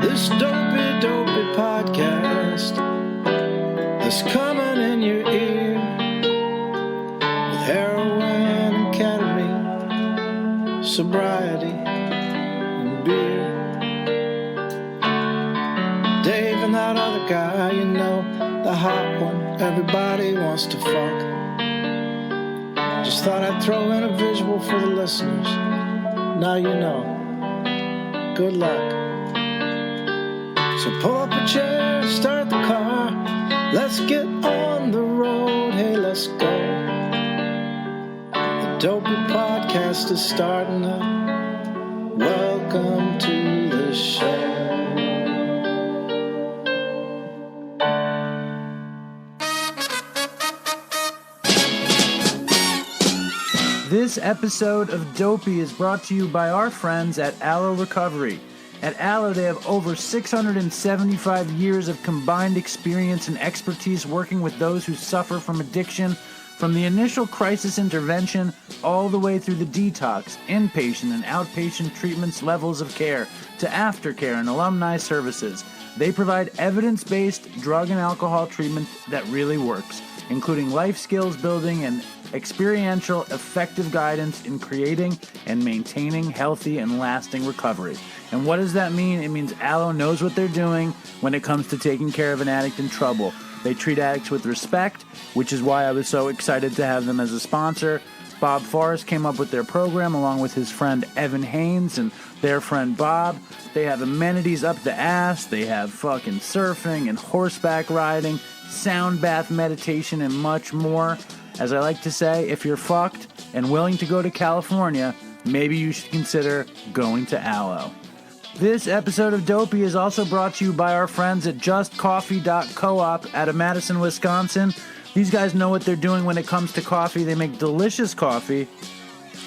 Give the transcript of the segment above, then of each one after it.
This dopey podcast is coming in your ear with heroin and ketamine, sobriety and beer. Dave and that other guy, you know, the hot one everybody wants to fuck. Just thought I'd throw in a visual for the listeners. Now you know. Good luck. So pull up a chair, start the car. Let's get on the road. Hey, let's go. The Dopey podcast is starting up. Welcome to the show. This episode of Dopey is brought to you by our friends at Aloe Recovery. At Aloe, they have over 675 years of combined experience and expertise working with those who suffer from addiction, from the initial crisis intervention all the way through the detox, inpatient and outpatient treatments, levels of care, to aftercare and alumni services. They provide evidence-based drug and alcohol treatment that really works, including life skills building and experiential, effective guidance in creating and maintaining healthy and lasting recovery. And what does that mean? It means Aloe knows what they're doing when it comes to taking care of an addict in trouble. They treat addicts with respect, which is why I was so excited to have them as a sponsor. Bob Forrest came up with their program along with his friend Evan Haynes and their friend Bob. They have amenities up the ass. They have fucking surfing and horseback riding, sound bath meditation, and much more. As I like to say, if you're fucked and willing to go to California, maybe you should consider going to Aloe. This episode of Dopey is also brought to you by our friends at JustCoffee.coop out of Madison, Wisconsin. These guys know what they're doing when it comes to coffee. They make delicious coffee.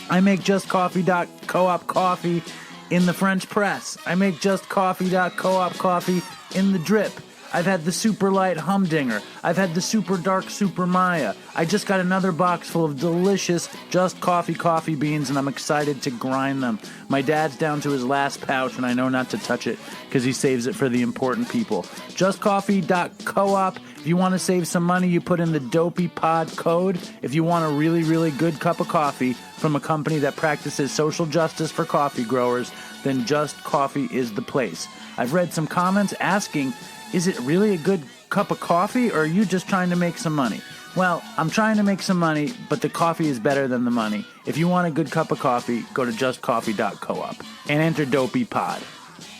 I make JustCoffee.coop coffee in the French press. I make JustCoffee.coop coffee in the drip. I've had the super light humdinger. I've had the super dark super Maya. I just got another box full of delicious Just coffee beans, and I'm excited to grind them. My dad's down to his last pouch, and I know not to touch it because he saves it for the important people. JustCoffee.coop. If you want to save some money, you put in the Dopey Pod code. If you want a really, really good cup of coffee from a company that practices social justice for coffee growers, then Just Coffee is the place. I've read some comments asking, is it really a good cup of coffee, or are you just trying to make some money? Well, I'm trying to make some money, but the coffee is better than the money. If you want a good cup of coffee, go to justcoffee.coop and enter Dopey Pod.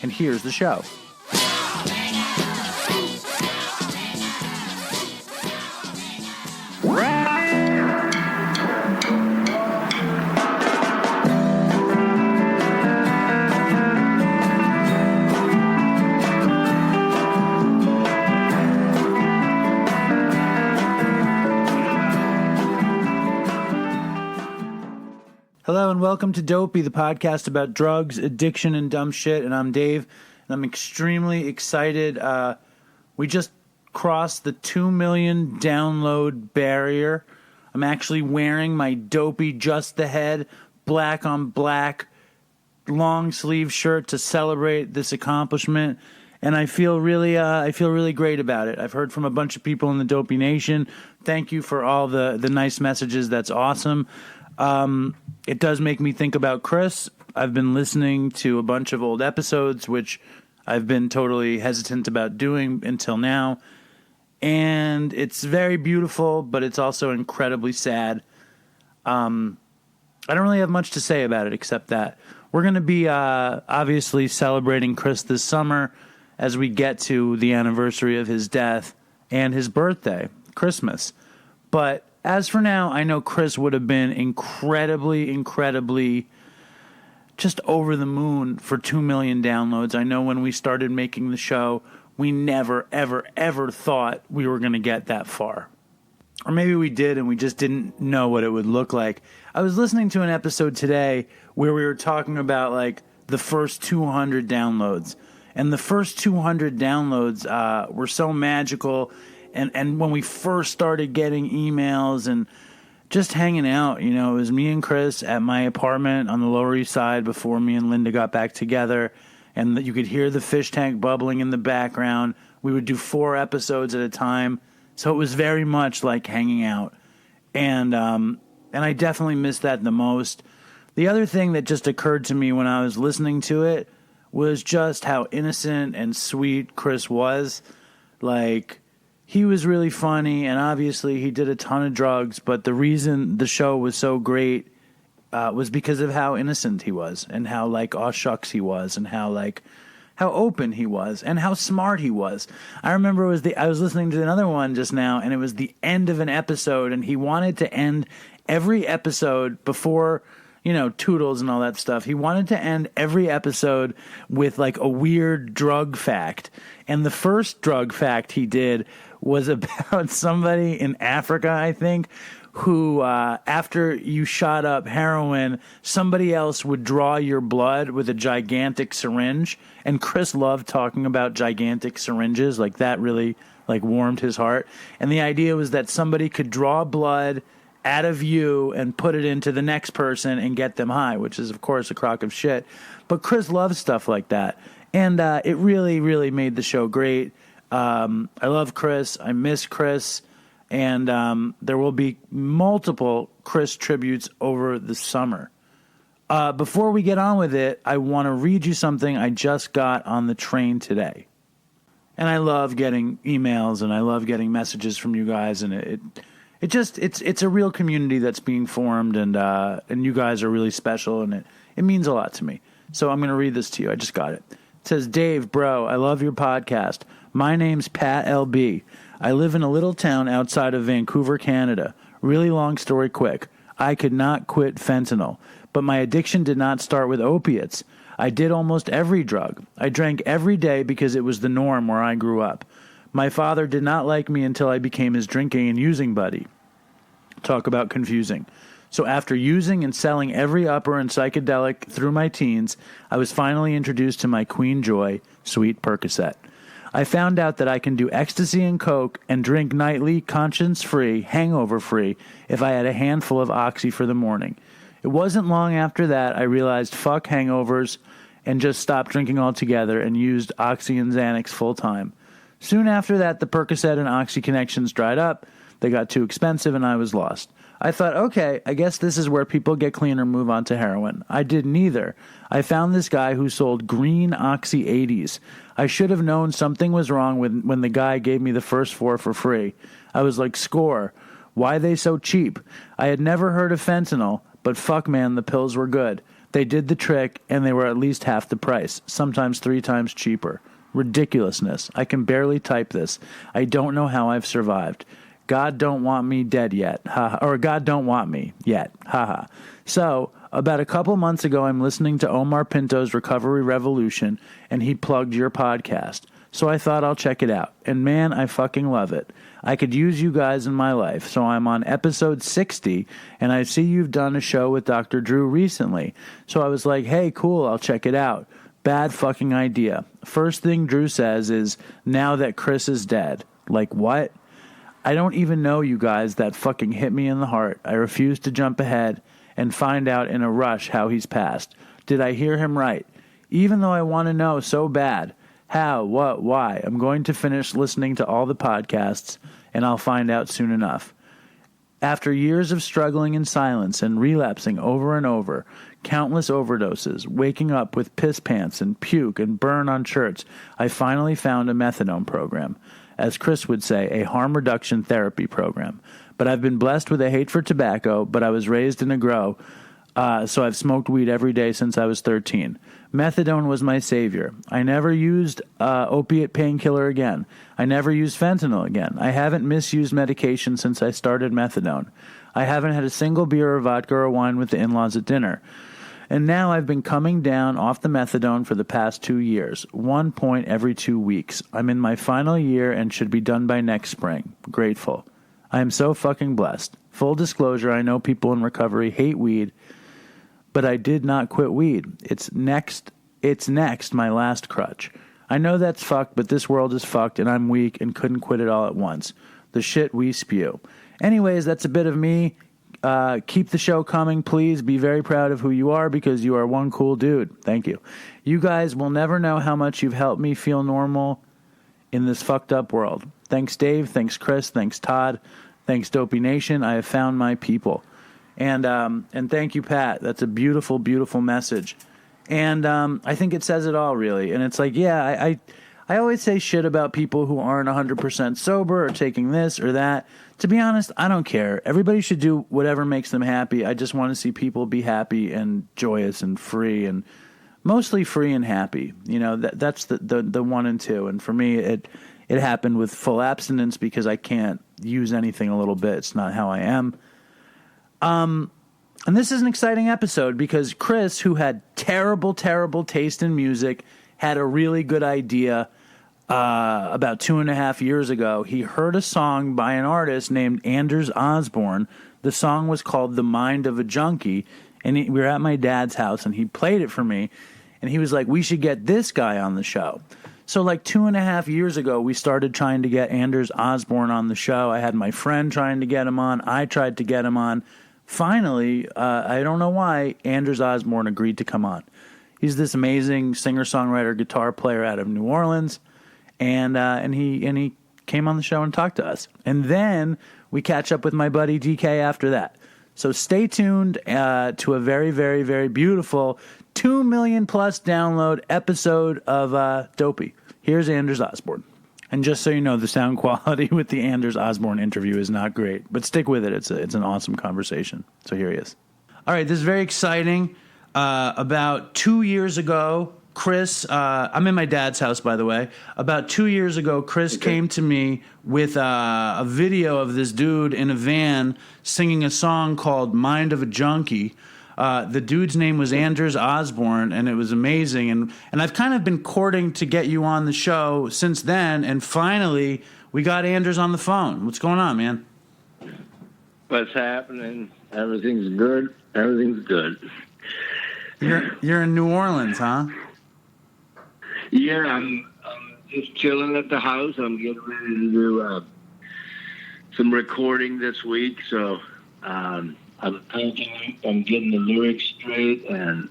And here's the show. Hello and welcome to Dopey, the podcast about drugs, addiction, and dumb shit. And I'm Dave, and I'm extremely excited. We just crossed the 2 million download barrier. I'm actually wearing my Dopey Just the Head, black on black, long sleeve shirt to celebrate this accomplishment. And I feel really great about it. I've heard from a bunch of people in the Dopey Nation. Thank you for all the nice messages. That's awesome. It does make me think about Chris. I've been listening to a bunch of old episodes, which I've been totally hesitant about doing until now. And it's very beautiful, but it's also incredibly sad. I don't really have much to say about it except that we're going to be obviously celebrating Chris this summer as we get to the anniversary of his death and his birthday, Christmas. But as for now, I know Chris would have been incredibly just over the moon for 2 million downloads. I know when we started making the show, we never, ever thought we were going to get that far. Or maybe we did and we just didn't know what it would look like. I was listening to an episode today where we were talking about like the first 200 downloads. And the first 200 downloads were so magical. And when we first started getting emails and just hanging out, you know, it was me and Chris at my apartment on the Lower East Side before me and Linda got back together. and you could hear the fish tank bubbling in the background. We would do 4 episodes at a time, so it was very much like hanging out. And I definitely missed that the most. The other thing that just occurred to me when I was listening to it was just how innocent and sweet Chris was. Like, he was really funny, and obviously he did a ton of drugs, but the reason the show was so great was because of how innocent he was, and how, like, aw shucks he was, and how open he was, and how smart he was. I remember I was listening to another one just now, and it was the end of an episode, and he wanted to end every episode before, Toodles and all that stuff. He wanted to end every episode with, like, a weird drug fact. And the first drug fact he did was about somebody in Africa, I think, who, after you shot up heroin, somebody else would draw your blood with a gigantic syringe. And Chris loved talking about gigantic syringes. Like, that really, warmed his heart. And the idea was that somebody could draw blood out of you and put it into the next person and get them high, which is, of course, a crock of shit. But Chris loves stuff like that. And it really, really made the show great. I love Chris. I miss Chris. And there will be multiple Chris tributes over the summer. Before we get on with it, I want to read you something I just got on the train today. And I love getting emails, and I love getting messages from you guys, and it's a real community that's being formed, and you guys are really special, and it means a lot to me. So I'm going to read this to you. I just got it. It says, Dave, bro, I love your podcast. My name's Pat LB. I live in a little town outside of Vancouver, Canada. Really long story quick. I could not quit fentanyl, but my addiction did not start with opiates. I did almost every drug. I drank every day because it was the norm where I grew up. My father did not like me until I became his drinking and using buddy. Talk about confusing. So after using and selling every upper and psychedelic through my teens, I was finally introduced to my Queen Joy, sweet Percocet. I found out that I can do ecstasy and coke and drink nightly, conscience-free, hangover-free, if I had a handful of Oxy for the morning. It wasn't long after that I realized fuck hangovers and just stopped drinking altogether and used Oxy and Xanax full-time. Soon after that, the Percocet and Oxy connections dried up. They got too expensive and I was lost. I thought, okay, I guess this is where people get clean or move on to heroin. I did neither. I found this guy who sold green Oxy 80s. I should have known something was wrong when the guy gave me the first 4 for free. I was like, score. Why they so cheap? I had never heard of fentanyl, but fuck man, the pills were good. They did the trick, and they were at least half the price, sometimes 3 times cheaper. Ridiculousness. I can barely type this. I don't know how I've survived. God don't want me dead yet. Or God don't want me yet. Haha. So, about a couple months ago, I'm listening to Omar Pinto's Recovery Revolution, and he plugged your podcast. So I thought I'll check it out. And man, I fucking love it. I could use you guys in my life. So I'm on episode 60, and I see you've done a show with Dr. Drew recently. So I was like, hey, cool, I'll check it out. Bad fucking idea. First thing Drew says is, now that Chris is dead. Like, what? I don't even know you guys. That fucking hit me in the heart. I refuse to jump ahead and find out in a rush how he's passed. Did I hear him right? Even though I want to know so bad. How? What? Why? I'm going to finish listening to all the podcasts, and I'll find out soon enough. After years of struggling in silence and relapsing over and over, countless overdoses, waking up with piss pants and puke and burn on shirts, I finally found a methadone program. As Chris would say, a harm reduction therapy program. But I've been blessed with a hate for tobacco, but I was raised in a grow, so I've smoked weed every day since I was 13. Methadone was my savior. I never used opiate painkiller again. I never used fentanyl again. I haven't misused medication since I started methadone. I haven't had a single beer or vodka or wine with the in-laws at dinner. And now I've been coming down off the methadone for the past 2 years, 1 point every 2 weeks. I'm in my final year and should be done by next spring. Grateful. I am so fucking blessed. Full disclosure, I know people in recovery hate weed, but I did not quit weed. It's next, my last crutch. I know that's fucked, but this world is fucked and I'm weak and couldn't quit it all at once. The shit we spew. Anyways, that's a bit of me. Keep the show coming, please. Be very proud of who you are because you are one cool dude. Thank you. You guys will never know how much you've helped me feel normal in this fucked up world. Thanks, Dave. Thanks, Chris. Thanks, Todd. Thanks, Dopey Nation. I have found my people. And thank you, Pat. That's a beautiful, beautiful message. And I think it says it all, really. And it's like, yeah, I always say shit about people who aren't 100% sober or taking this or that. To be honest, I don't care. Everybody should do whatever makes them happy. I just want to see people be happy and joyous and free, and mostly free and happy. You know, that's the one and two. And for me, it happened with full abstinence because I can't use anything a little bit. It's not how I am. And this is an exciting episode because Chris, who had terrible, terrible taste in music, had a really good idea about 2.5 years ago. He heard a song by an artist named Osborne. The song was called The Mind of a Junky, and we were at my dad's house, and he played it for me, and he was like, we should get this guy on the show. So like 2.5 years ago, we started trying to get Osborne on the show. I had my friend trying to get him on. I tried to get him on. Finally, I don't know why, Osborne agreed to come on. He's this amazing singer-songwriter, guitar player out of New Orleans, and he came on the show and talked to us. And then we catch up with my buddy DK after that. So stay tuned to a very, very, very beautiful 2 million plus download episode of Dopey. Here's Osborne. And just so you know, the sound quality with the Osborne interview is not great, but stick with it. It's an awesome conversation. So here he is. All right, this is very exciting. About 2 years ago, Chris, I'm in my dad's house, by the way. About 2 years ago, Chris came to me with a video of this dude in a van singing a song called Mind of a Junky. The dude's name was Osborne, and it was amazing. And I've kind of been courting to get you on the show since then, and finally we got Anders on the phone. What's going on, man? What's happening? Everything's good. Everything's good. You're in New Orleans, huh? Yeah, I'm just chilling at the house. I'm getting ready to do some recording this week, so I'm thinking I'm getting the lyrics straight and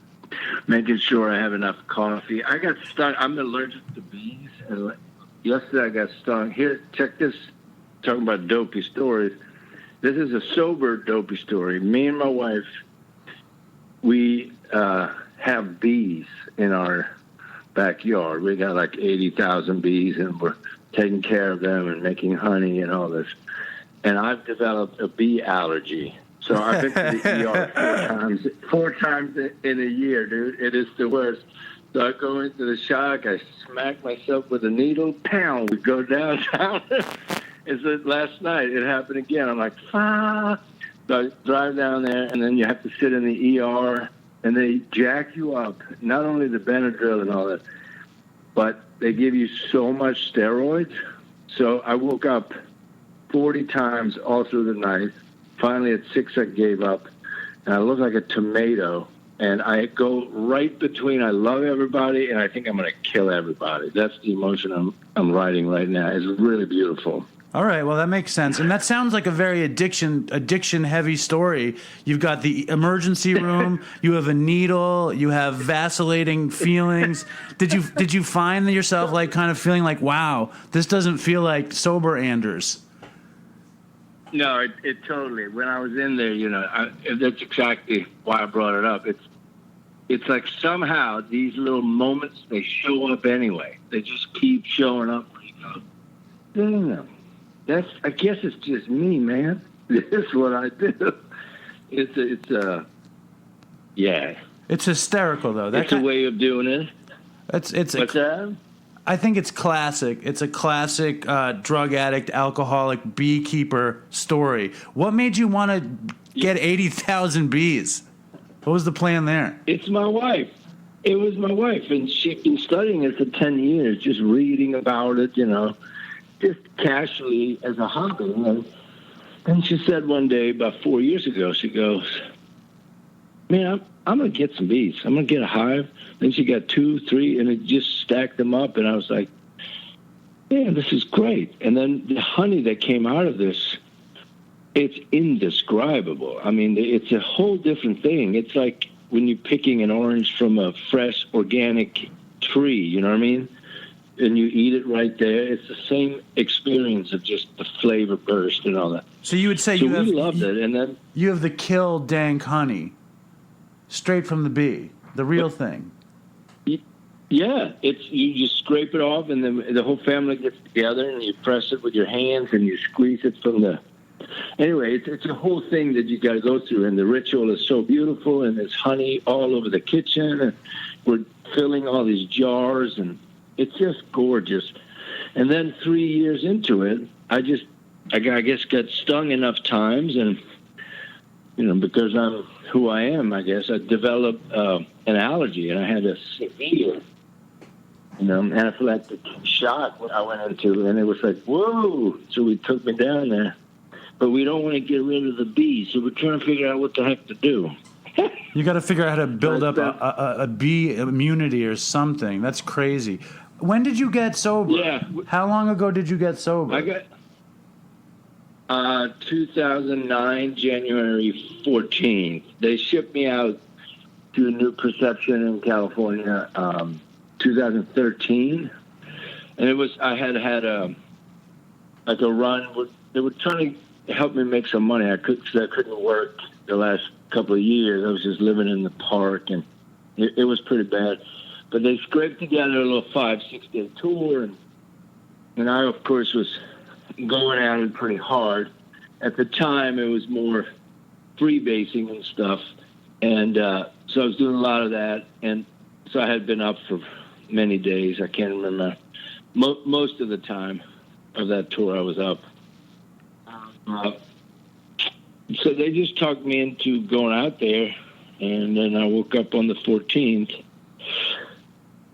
making sure I have enough coffee. I got stung. I'm allergic to bees, and yesterday I got stung. Here, check this. Talking about dopey stories. This is a sober dopey story. Me and my wife, we have bees in our backyard. We got like 80,000 bees, and we're taking care of them and making honey and all this. And I've developed a bee allergy. So I've been to the ER four times in a year, dude. It is the worst. So I go into the shock. I smack myself with a needle. Pound. We go downtown. And so last night it happened again. I'm like, ah. So I drive down there, and then you have to sit in the ER, and they jack you up. Not only the Benadryl and all that, but they give you so much steroids. So I woke up 40 times all through the night. Finally, at 6, I gave up, and I look like a tomato, and I go right between I love everybody and I think I'm going to kill everybody. That's the emotion I'm riding right now. It's really beautiful. All right, well, that makes sense. And that sounds like a very addiction-heavy story. You've got the emergency room, you have a needle, you have vacillating feelings. Did you find yourself like kind of feeling like, wow, this doesn't feel like sober Anders? No, it totally. When I was in there, that's exactly why I brought it up. It's like somehow these little moments, they show up anyway. They just keep showing up. Damn, I guess it's just me, man. This is what I do. Yeah. It's hysterical, though. That's a way of doing it. What's that? I think it's classic. It's a classic drug addict, alcoholic, beekeeper story. What made you want to get 80,000 bees? What was the plan there? It's my wife. It was my wife, and she'd been studying it for 10 years, just reading about it, just casually as a hobby. And she said one day, about 4 years ago, she goes, man, I'm going to get some bees. I'm going to get a hive. Then she got 2, 3, and it just stacked them up. And I was like, yeah, this is great. And then the honey that came out of this it's indescribable. I mean, it's a whole different thing. It's like when you're picking an orange from a fresh organic tree, you know what I mean? And you eat it right there. It's the same experience of just the flavor burst and all that. So you would say we loved it, and then you have the kill dank honey, straight from the bee, the real thing. Yeah, you just scrape it off, and then the whole family gets together, and you press it with your hands, and you squeeze it from the. Anyway, it's a whole thing that you got to go through, and the ritual is so beautiful, and there's honey all over the kitchen, and we're filling all these jars, and it's just gorgeous. And then 3 years into it, I guess got stung enough times, and because I'm who I am, I guess I developed an allergy, and I had a severe, anaphylactic shock I went into, and it was like, whoa! So we took me down there. But we don't want to get rid of the bee, so we're trying to figure out what the heck to do. You got to figure out how to build up a bee immunity or something. That's crazy. When did you get sober? Yeah. How long ago did you get sober? I got 2009, January 14th. They shipped me out to a New Perception in California, 2013, and I had a run. They were trying to help me make some money. I couldn't work the last couple of years. I was just living in the park, and it was pretty bad. But they scraped together a little 5-6 day tour, and I, of course, was going at it pretty hard. At the time, it was more freebasing and stuff, and so I was doing a lot of that, and so I had been up for many days. I can't remember. Most of the time of that tour, I was up. So they just talked me into going out there, and then I woke up on the 14th,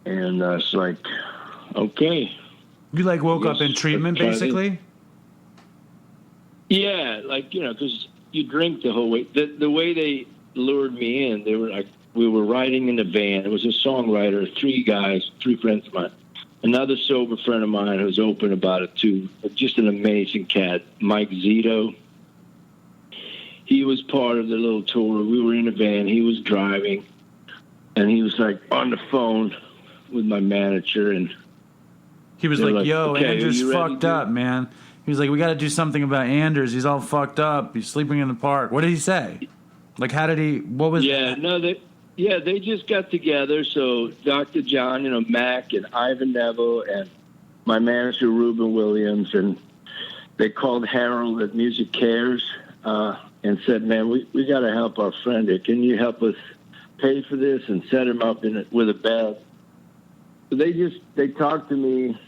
and it's like, okay. You woke up in treatment, basically? Yeah, because you drink the whole way. The way they lured me in, they were like, we were riding in a van. It was a songwriter, 3 guys, 3 friends of mine. Another sober friend of mine who's open about it, too. Just an amazing cat, Mike Zito. He was part of the little tour. We were in a van. He was driving. And he was, on the phone with my manager. And he was like, yo, okay, Anders fucked up, man. He was like, we got to do something about Anders. He's all fucked up. He's sleeping in the park. What did he say? How did he, what was they just got together. So Dr. John, Mac and Ivan Neville and my manager, Ruben Williams, and they called Harold at Music Cares and said, man, we got to help our friend here. Can you help us pay for this and set him up with a bed? So they talked to me,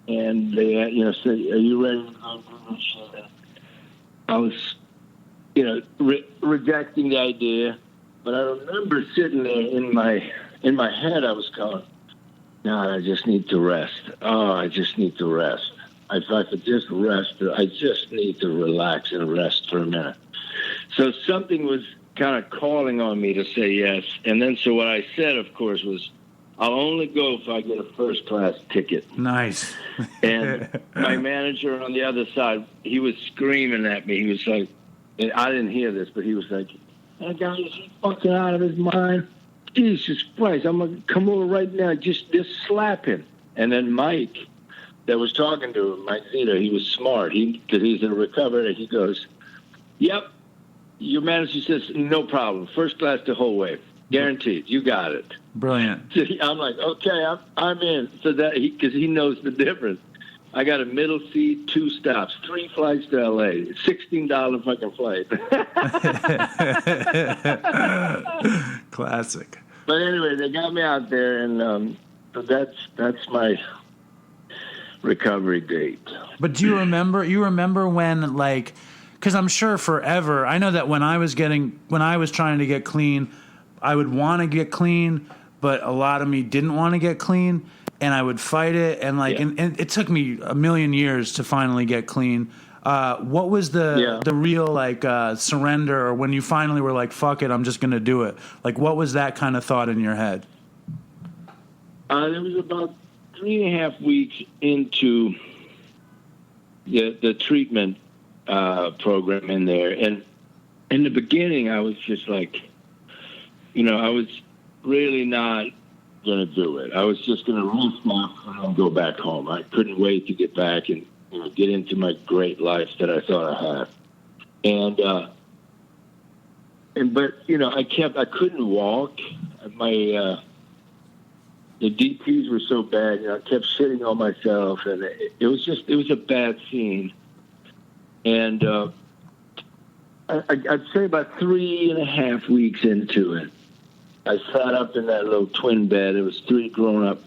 and they said, are you ready to go do this shit? I was, rejecting the idea. But I remember sitting there in my head, I was going, no, I just need to rest. Oh, I just need to rest. If I could just rest, I just need to relax and rest for a minute. So something was kind of calling on me to say yes. And then so what I said, of course, was, I'll only go if I get a first-class ticket. Nice. And my manager on the other side, he was screaming at me. He was like, and I didn't hear this, but he was like, that guy is fucking out of his mind. Jesus Christ, I'm going to come over right now, just slap him. And then Mike, that was talking to him, Mike Zito, he was smart. Because he's in recovery, he goes, yep, your manager says, no problem. First class the whole way. Guaranteed. You got it. Brilliant. So I'm like, okay, I'm in. So that because he knows the difference. I got a middle seat, 2 stops, 3 flights to L.A., $16 fucking flight. Classic. But anyway, they got me out there, and so that's my recovery date. But do you remember? You remember when, because I'm sure forever. I know that when I was trying to get clean, I would want to get clean, but a lot of me didn't want to get clean. And I would fight it, and and it took me a million years to finally get clean. What was the real surrender, or when you finally were like, "Fuck it, I'm just going to do it"? What was that kind of thought in your head? It was about 3.5 weeks into the treatment, program in there. And in the beginning, I was just like, I was really not going to do it. I was just going to risk my and go back home. I couldn't wait to get back and get into my great life that I thought I had. But I couldn't walk. The DPs were so bad, I kept shitting on myself, and it was a bad scene. And I'd say about 3.5 weeks into it, I sat up in that little twin bed. It was 3 grown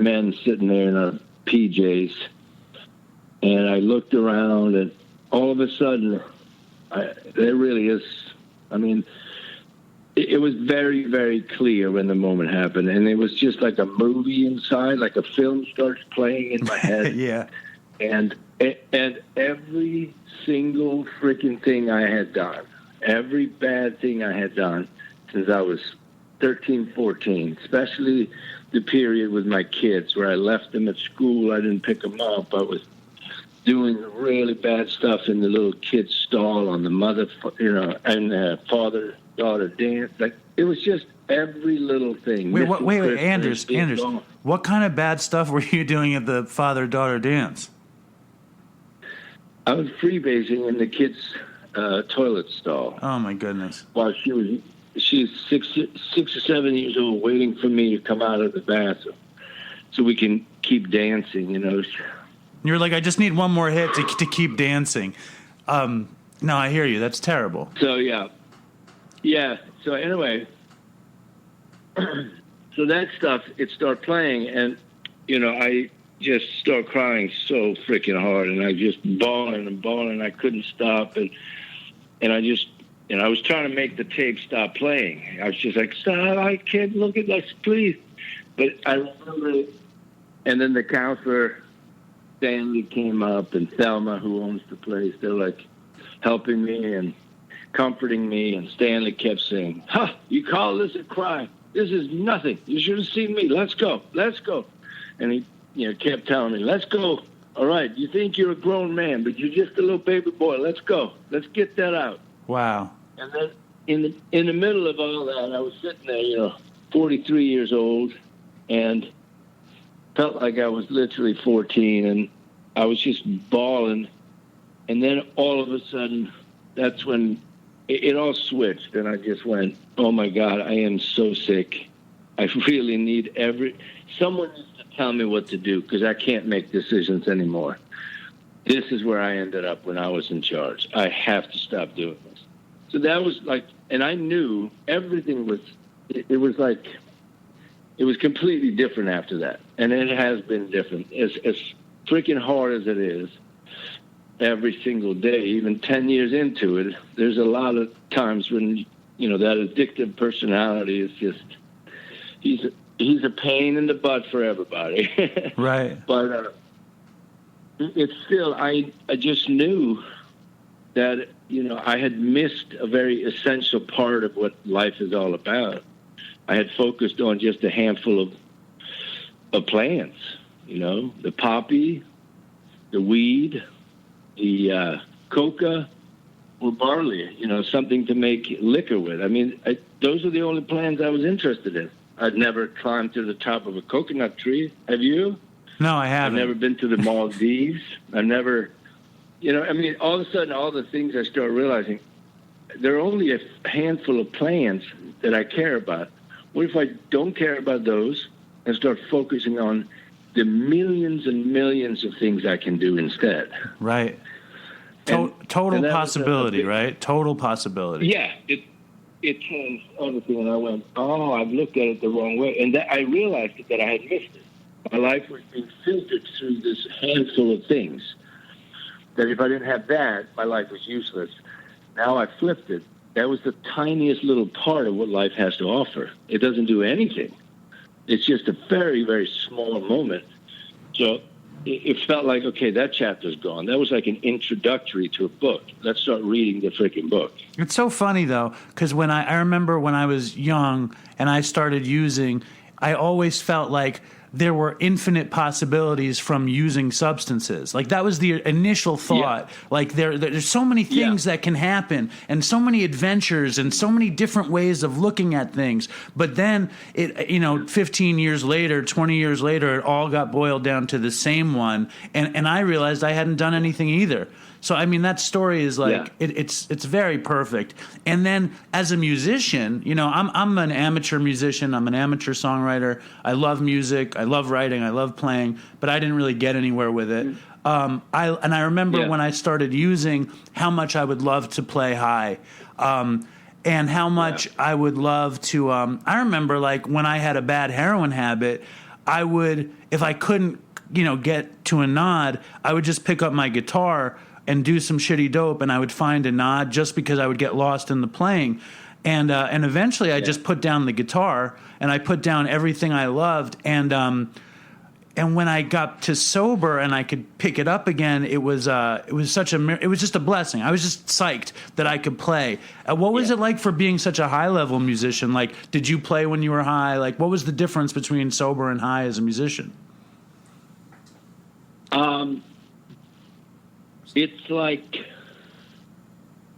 men sitting there in our PJs. And I looked around, and all of a sudden, there really is, it was very, very clear when the moment happened. And it was just like a movie inside, like a film starts playing in my head. Yeah. And every single freaking thing I had done, every bad thing I had done since I was 13, 14, especially the period with my kids where I left them at school, I didn't pick them up, I was doing really bad stuff in the little kid's stall on the mother, and father-daughter dance. Like, it was just every little thing. Wait, Anders, what kind of bad stuff were you doing at the father-daughter dance? I was freebasing in the kid's toilet stall. Oh my goodness! While she's 6 or 7 years old, waiting for me to come out of the bathroom so we can keep dancing. You're like, I just need one more hit to keep dancing. No, I hear you. That's terrible. So yeah. So anyway, so that stuff, it started playing, and I just start crying so freaking hard, and I just bawling and bawling. I couldn't stop, and I was trying to make the tape stop playing. I was just like, stop! I can't look at this, please. But I remember, and then the counselor Stanley came up, and Thelma, who owns the place, they're like helping me and comforting me, and Stanley kept saying, "Ha! You call this a crime? This is nothing. You should have seen me. Let's go. And he kept telling me, let's go. All right, you think you're a grown man, but you're just a little baby boy. Let's go. Let's get that out. Wow. And then in the middle of all that, I was sitting there, 43 years old, and felt like I was literally 14, and I was just bawling. And then all of a sudden, that's when it all switched, and I just went, oh, my God, I am so sick. I really need someone needs to tell me what to do, because I can't make decisions anymore. This is where I ended up when I was in charge. I have to stop doing this. So that was like, and I knew everything was, it was like, it was completely different after that. And it has been different. As freaking hard as it is, every single day, even 10 years into it, there's a lot of times when, that addictive personality is just, he's a pain in the butt for everybody. Right. But it's still, I just knew that, I had missed a very essential part of what life is all about. I had focused on just a handful of plants, the poppy, the weed, the coca, or barley, something to make liquor with. I mean, those are the only plants I was interested in. I'd never climbed to the top of a coconut tree. Have you? No, I haven't. I've never been to the Maldives. I've never, all of a sudden, all the things I start realizing, there are only a handful of plants that I care about. What if I don't care about those and start focusing on the millions and millions of things I can do instead? Right. Total possibility, right? Total possibility. Yeah. It changed everything, and I went, oh, I've looked at it the wrong way. And I realized that I had missed it. My life was being filtered through this handful of things, that if I didn't have that, my life was useless. Now I flipped it. That was the tiniest little part of what life has to offer. It doesn't do anything. It's just a very, very small moment. So it felt like, okay, that chapter's gone. That was like an introductory to a book. Let's start reading the freaking book. It's so funny, though, because I remember when I was young and I started using, I always felt like there were infinite possibilities from using substances. Like that was the initial thought. Yeah. Like there's so many things that can happen, and so many adventures, and so many different ways of looking at things. But then 15 years later, 20 years later, it all got boiled down to the same one, and I realized I hadn't done anything either. So I mean, that story is like it's very perfect. And then as a musician, I'm an amateur musician. I'm an amateur songwriter. I love music. I love writing. I love playing. But I didn't really get anywhere with it. I remember when I started using, how much I would love to play high, and how much I would love to. I remember like when I had a bad heroin habit, I would, if I couldn't get to a nod, I would just pick up my guitar and do some shitty dope, and I would find a nod just because I would get lost in the playing. And eventually I just put down the guitar, and I put down everything I loved. And when I got to sober and I could pick it up again, it was just a blessing. I was just psyched that I could play. What was it like for being such a high level musician? Like, did you play when you were high? Like, what was the difference between sober and high as a musician? It's like,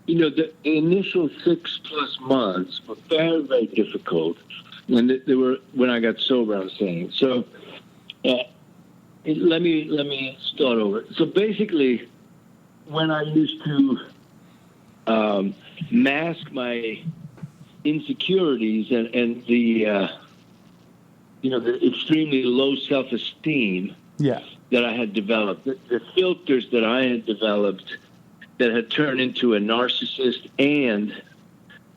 the initial 6+ months were very, very difficult when I got sober, I'm saying. So let me start over. So basically, when I used to mask my insecurities and the extremely low self-esteem that I had developed, the filters that I had developed that had turned into a narcissist and,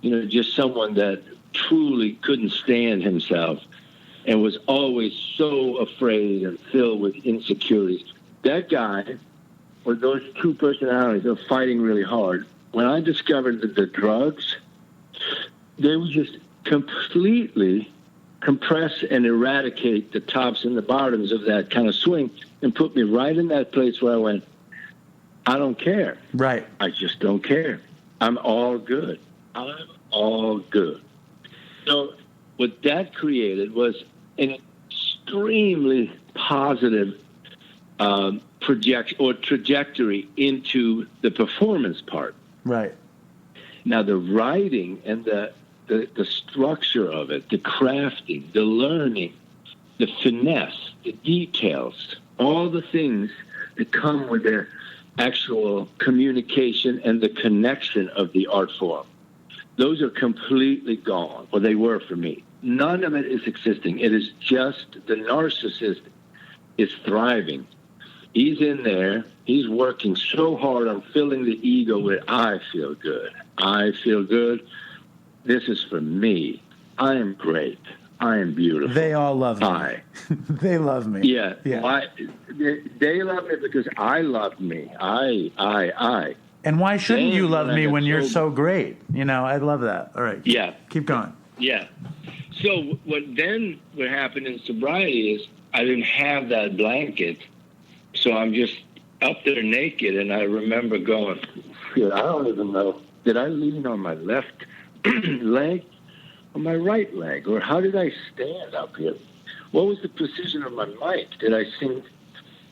just someone that truly couldn't stand himself and was always so afraid and filled with insecurities. That guy, or those two personalities, are fighting really hard. When I discovered that the drugs, they would just completely compress and eradicate the tops and the bottoms of that kind of swing and put me right in that place where I went, I don't care. Right. I just don't care. I'm all good. I'm all good. So what that created was an extremely positive trajectory into the performance part. Right. Now the writing and the structure of it, the crafting, the learning, the finesse, the details, all the things that come with the actual communication and the connection of the art form, those are completely gone, or they were for me. None of it is existing. It is just the narcissist is thriving. He's in there. He's working so hard on filling the ego with, I feel good. I feel good. This is for me. I am great. I am beautiful. They all love me. They love me. Yeah. They love me because I love me. I. And why shouldn't you love me when you're so great? I love that. All right. Yeah. Keep going. Yeah. So what happened in sobriety is I didn't have that blanket, so I'm just up there naked, and I remember going, shit, I don't even know. Did I lean on my left leg or my right leg? Or how did I stand up here? What was the precision of my mic? Did I sing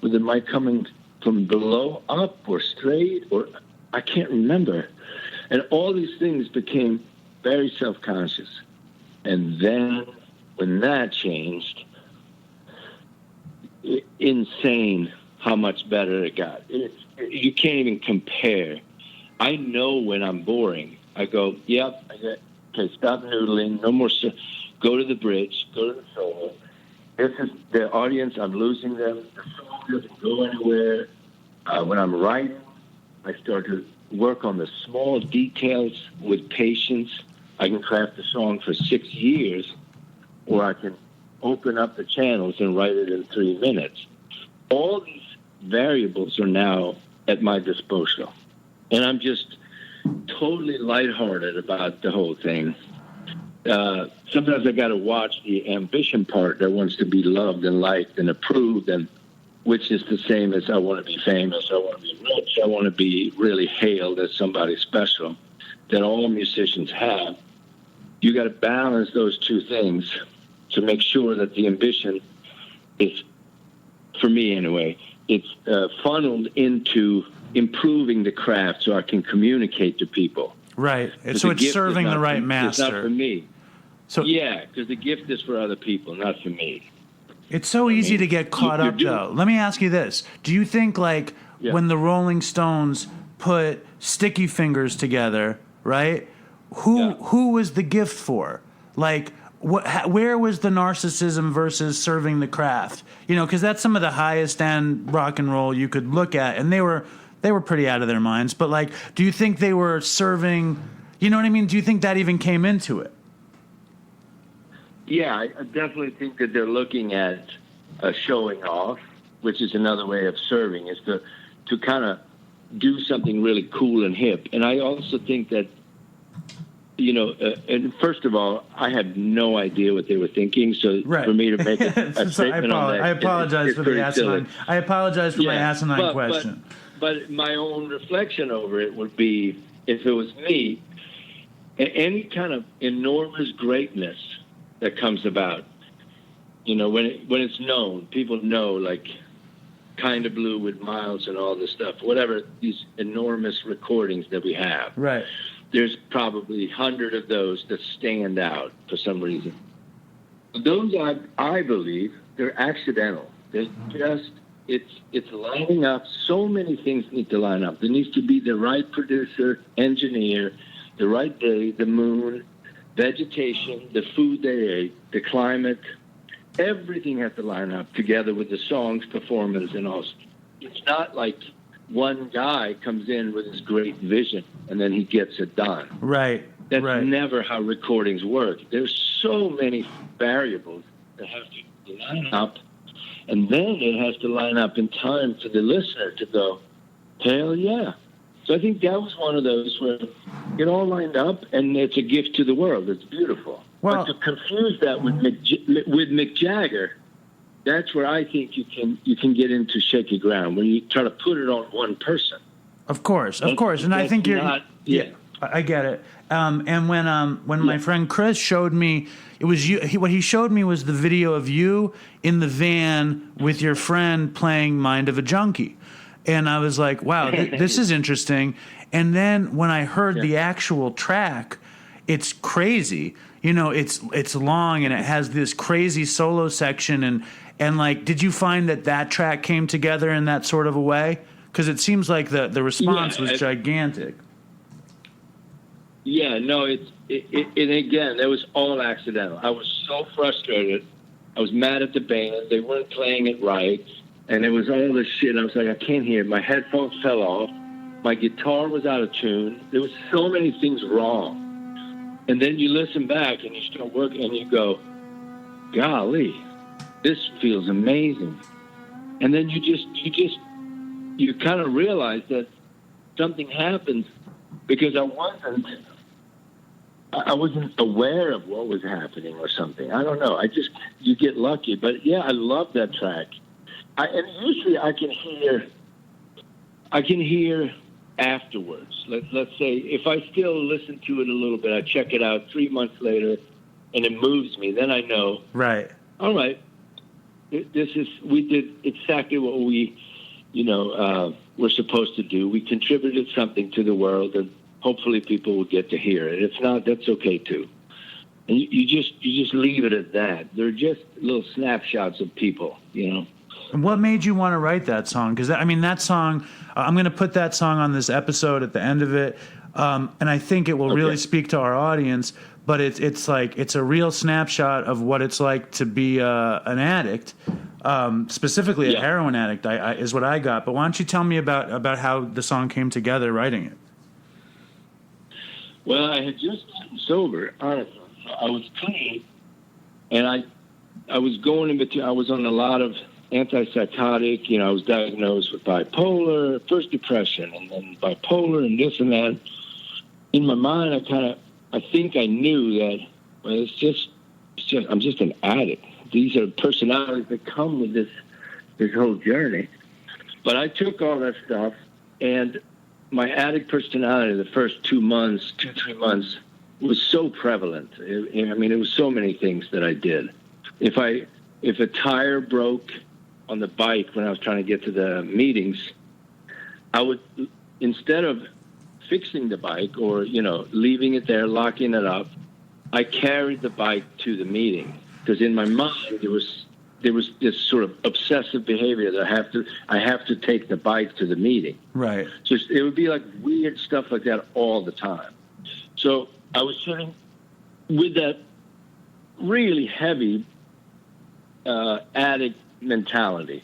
with the mic coming from below up or straight? Or I can't remember. And all these things became very self-conscious. And then when that changed, insane how much better it got. You can't even compare. I know when I'm boring. I go, yep, okay, stop noodling, no more, go to the bridge, go to the solo. This is the audience, I'm losing them. The song doesn't go anywhere. When I'm writing, I start to work on the small details with patience. I can craft a song for 6 years, or I can open up the channels and write it in 3 minutes. All these variables are now at my disposal. And I'm just totally lighthearted about the whole thing. Sometimes I got to watch the ambition part that wants to be loved and liked and approved, and which is the same as I want to be famous, I want to be rich, I want to be really hailed as somebody special that all musicians have. You got to balance those two things to make sure that the ambition is, for me anyway, it's funneled into improving the craft so I can communicate to people. Right. So it's serving the right master. It's not for me. So yeah, because the gift is for other people, not for me. It's so easy to get caught up, though. Let me ask you this. Do you think, like, when the Rolling Stones put Sticky Fingers together, right, who was the gift for? Like, where was the narcissism versus serving the craft? You know, because that's some of the highest end rock and roll you could look at, and they were pretty out of their minds. But, like, do you think they were serving, you know what I mean? Do you think that even came into it? Yeah, I definitely think that they're looking at showing off, which is another way of serving, is to kind of do something really cool and hip. And I also think that, you know, and first of all, I had no idea what they were thinking. So for me to make a statement on that, I apologize for the asinine. I apologize for my asinine question. But my own reflection over it would be, if it was me, any kind of enormous greatness that comes about, you know, when it's known, people know, like Kind of Blue with Miles and all this stuff, whatever, these enormous recordings that we have. Right. There's probably 100 of those that stand out for some reason. Those, I believe, they're accidental. They're just, it's lining up. So many things need to line up. There needs to be the right producer, engineer, the right day, the moon, vegetation, the food they ate, the climate. Everything has to line up together with the songs, performance, and all. It's not like one guy comes in with his great vision and then he gets it done. Right. That's never how recordings work. There's so many variables that have to line up, and then it has to line up in time for the listener to go, hell yeah. So I think that was one of those where it all lined up, and it's a gift to the world. It's beautiful. Well, but to confuse that with Mick Jagger, that's where I think you can get into shaky ground, when you try to put it on one person. Of course, and I think I get it. And when my friend Chris showed me, it was you. What he showed me was the video of you in the van with your friend playing "Mind of a Junky," and I was like, "Wow, this is interesting." And then when I heard the actual track, it's crazy. You know, it's long and it has this crazy solo section and like, did you find that track came together in that sort of a way? Because it seems like the response was gigantic. Yeah, no, and again, it was all accidental. I was so frustrated. I was mad at the band. They weren't playing it right. And it was all this shit. I was like, I can't hear it. My headphones fell off. My guitar was out of tune. There was so many things wrong. And then you listen back and you start working and you go, golly, this feels amazing. And then you kind of realize that something happened because I wasn't aware of what was happening or something. I don't know. You get lucky. But yeah, I love that track. And usually I can hear afterwards. Let's say if I still listen to it a little bit, I check it out 3 months later and it moves me, then I know. Right. All right. We did exactly what we, were supposed to do. We contributed something to the world, and hopefully people will get to hear it. If not, that's okay too. And you just leave it at that. They're just little snapshots of people, And what made you want to write that song? Because, that song, I'm going to put that song on this episode at the end of it, and I think it will really speak to our audience, but it's like it's a real snapshot of what it's like to be an addict, specifically a heroin addict, is what I got. But why don't you tell me about how the song came together, writing it? Well, I had just gotten sober, honestly. I was clean, and I was going in between. I was on a lot of antipsychotic. I was diagnosed with bipolar, first depression, and then bipolar, and this and that. In my mind, I think I knew that. Well, it's just I'm just an addict. These are personalities that come with this whole journey. But I took all that stuff, and my addict personality the first 3 months was so prevalent. It was so many things that I did. If I if a tire broke on the bike when I was trying to get to the meetings, I would, instead of fixing the bike or, leaving it there, locking it up, I carried the bike to the meeting, because in my mind there was this sort of obsessive behavior that I have to take the bike to the meeting. Right. So it would be like weird stuff like that all the time. So I was sitting with that really heavy addict mentality,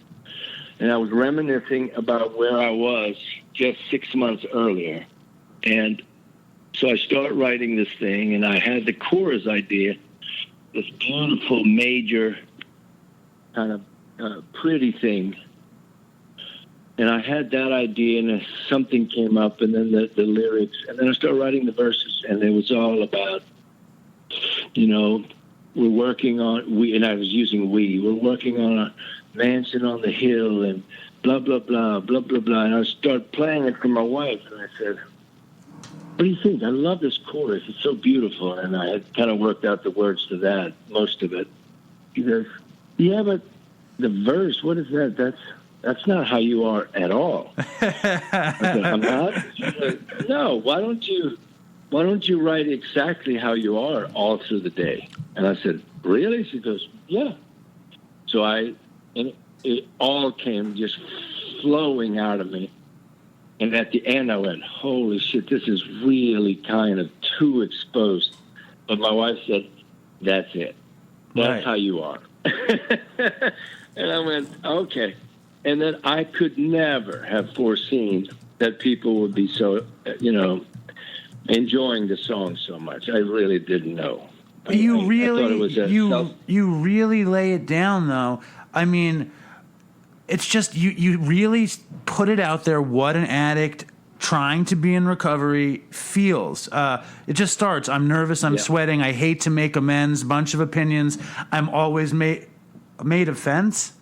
and I was reminiscing about where I was just 6 months earlier. And so I start writing this thing, and I had the chorus idea, this beautiful major kind of pretty thing. And I had that idea, and something came up, and then the lyrics, and then I started writing the verses, and it was all about, we're working on, and I was using we're working on a mansion on the hill, and blah, blah, blah, blah, blah, blah. And I started playing it for my wife, and I said, what do you think? I love this chorus. It's so beautiful. And I had kind of worked out the words to that, most of it. He goes, yeah, but the verse, what is that? That's not how you are at all. I said, I'm not? She said, no, why don't you write exactly how you are all through the day? And I said, really? She goes, yeah. So and it all came just flowing out of me. And at the end, I went, holy shit, this is really kind of too exposed. But my wife said, that's it. That's right. How you are. And I went, okay. And then I could never have foreseen that people would be so, enjoying the song so much. I really didn't know. You I thought it was you really lay it down, though. I mean, it's just you really put it out there what an addict trying to be in recovery feels. It just starts. I'm nervous. I'm sweating. I hate to make amends. Bunch of opinions. I'm always made of fence.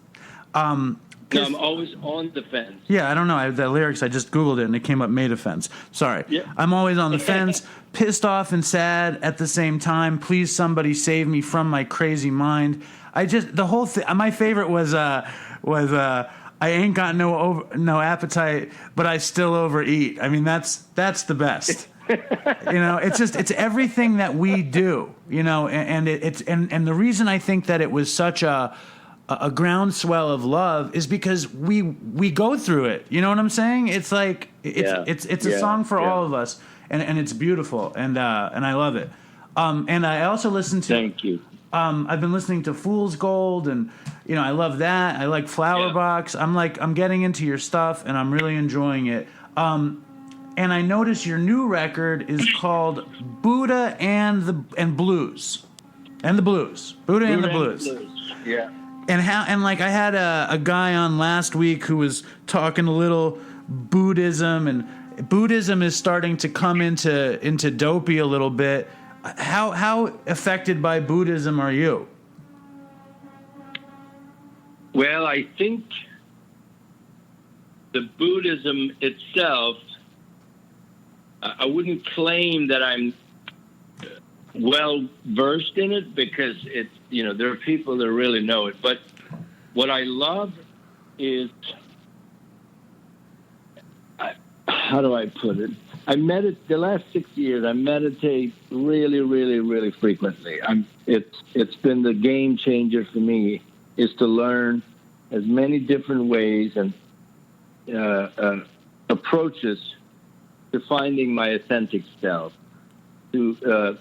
No, I'm always on the fence. Yeah, I don't know. The lyrics, I just Googled it, and it came up made of fence. Sorry. Yeah. I'm always on the fence, pissed off and sad at the same time. Please, somebody save me from my crazy mind. The whole thing, my favorite was I ain't got no appetite, but I still overeat. I mean, that's the best. It's everything that we do, and the reason I think that it was such a groundswell of love is because we go through it. You know what I'm saying? It's like it's a song for all of us, and it's beautiful, and I love it. And I also listen to. Thank you. I've been listening to Fool's Gold, and I love that. I like Flower Box. I'm getting into your stuff, and I'm really enjoying it. And I notice your new record is called Buddha and the Blues. Buddha and the Blues. Yeah. And I had a guy on last week who was talking a little Buddhism, and Buddhism is starting to come into Dopey a little bit. How affected by Buddhism are you? Well, I think the Buddhism itself, I wouldn't claim that I'm well versed in it, because it's, there are people that really know it. But what I love is, how do I put it? The last 6 years, I meditate really, really, really frequently. It's been the game changer for me, is to learn as many different ways and approaches to finding my authentic self. To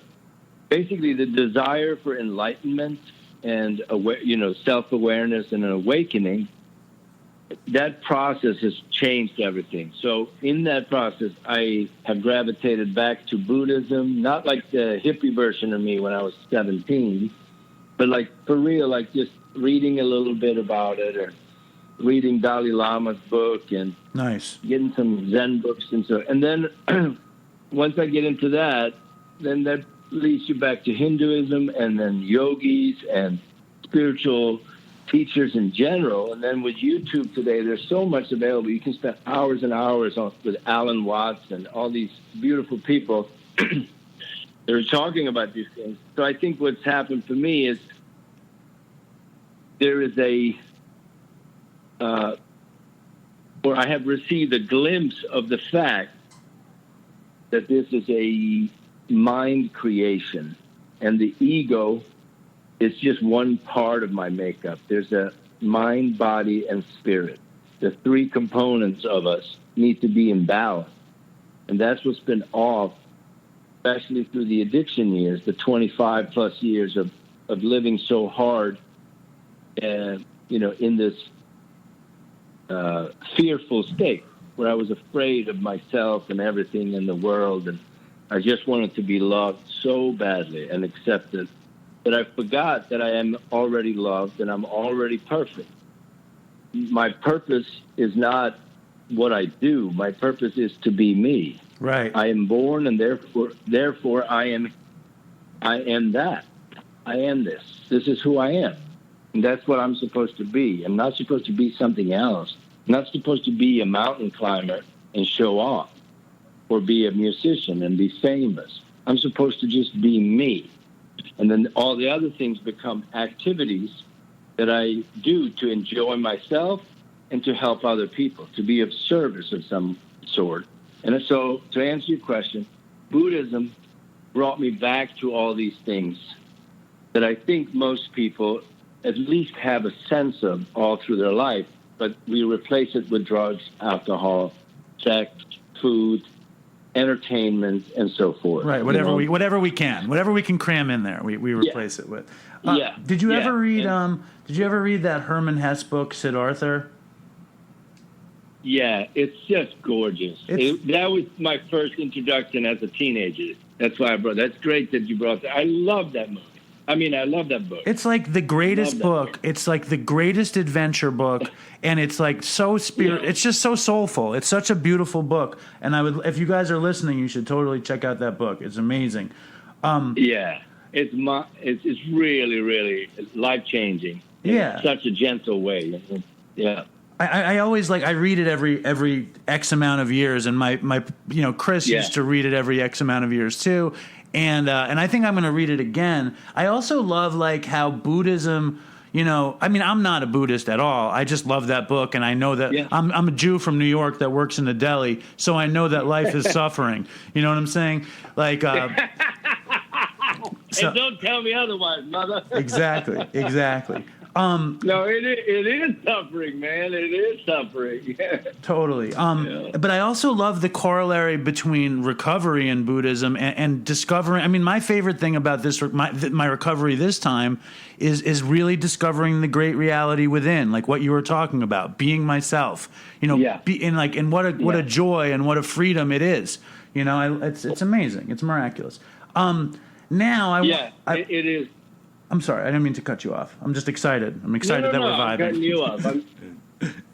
basically the desire for enlightenment and self-awareness and an awakening. That process has changed everything. So in that process, I have gravitated back to Buddhism, not like the hippie version of me when I was 17, but like for real, like just reading a little bit about it, or reading Dalai Lama's book, and nice, getting some Zen books and so. And then once I get into that, then that leads you back to Hinduism, and then yogis and spiritual teachers in general. And then with YouTube today, there's so much available. You can spend hours and hours with Alan Watts and all these beautiful people that are talking about these things. So I think what's happened for me is there is or I have received a glimpse of the fact that this is a mind creation, and the ego is just one part of my makeup. There's a mind, body, and spirit. The three components of us need to be in balance. And that's what's been off, especially through the addiction years, the 25 plus years of living so hard, in this fearful state where I was afraid of myself and everything in the world. And I just wanted to be loved so badly and accepted that I forgot that I am already loved and I'm already perfect. My purpose is not what I do. My purpose is to be me. Right. I am born, and therefore I am that. I am this. This is who I am. And that's what I'm supposed to be. I'm not supposed to be something else. I'm not supposed to be a mountain climber and show off, or be a musician and be famous. I'm supposed to just be me. And then all the other things become activities that I do to enjoy myself and to help other people, to be of service of some sort. And so, to answer your question, Buddhism brought me back to all these things that I think most people at least have a sense of all through their life, but we replace it with drugs, alcohol, sex, food, entertainment, and so forth. Right, whatever we can cram in there, we replace it with. Did you ever read that Herman Hesse book, Siddhartha? Yeah, it's just gorgeous. That was my first introduction as a teenager. That's why that's great that you brought that. I love that movie. I love that book. It's like the greatest book. It's like the greatest adventure book, and it's like so It's just so soulful. It's such a beautiful book, and if you guys are listening, you should totally check out that book. It's amazing. It's really, really life changing. Yeah, in such a gentle way. Yeah. I always I read it every X amount of years, and my Chris used to read it every X amount of years too. And I think I'm going to read it again. I also love how Buddhism, I'm not a Buddhist at all. I just love that book, and I know that I'm a Jew from New York that works in a deli, so I know that life is suffering. You know what I'm saying? So, don't tell me otherwise, mother. Exactly. No, it is suffering, man. It is suffering. Totally. But I also love the corollary between recovery and Buddhism and discovering. My favorite thing about my recovery this time is really discovering the great reality within, like what you were talking about, being myself. And what a joy and what a freedom it is. It's amazing. It's miraculous. It is. I'm sorry, I didn't mean to cut you off. I'm just excited. I'm excited that we're vibing. I'm cutting you off.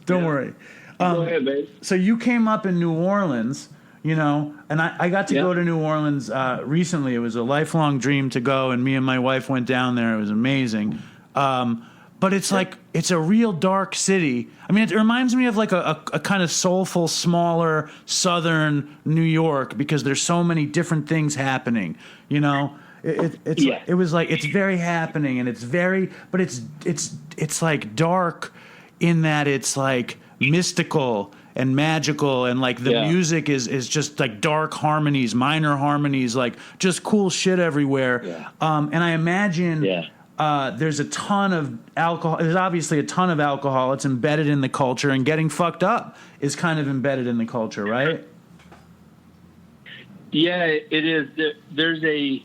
Don't worry. Go ahead, babe. So you came up in New Orleans, and I got to go to New Orleans recently. It was a lifelong dream to go, and me and my wife went down there. It was amazing. But it's it's a real dark city. It reminds me of a kind of soulful, smaller, southern New York because there's so many different things happening, It was it's very happening, and it's very, but it's dark in that it's mystical and magical, and the music is just dark harmonies, minor harmonies, just cool shit everywhere. And I imagine there's a ton of alcohol. There's obviously a ton of alcohol. It's embedded in the culture, and getting fucked up is kind of embedded in the culture, right? Yeah, it is. There's a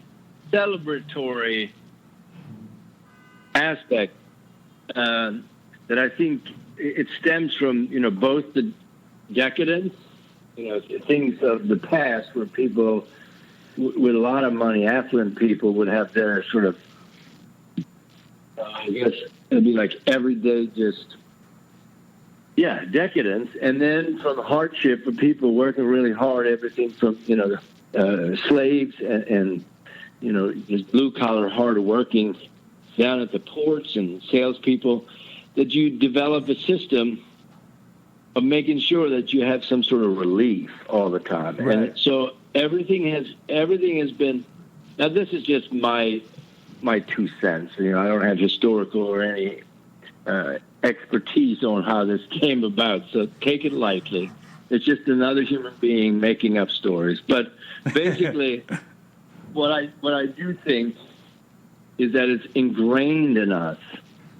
celebratory aspect that I think it stems from both the decadence, things of the past where people with a lot of money, affluent people, would have their sort of I guess it'd be everyday decadence, and then from hardship for people working really hard, everything from slaves and just blue-collar, hard-working down at the ports and salespeople, that you develop a system of making sure that you have some sort of relief all the time. Right. And so everything has been. Now, this is just my 2 cents. I don't have historical or any expertise on how this came about, so take it lightly. It's just another human being making up stories. But basically, what I do think is that it's ingrained in us.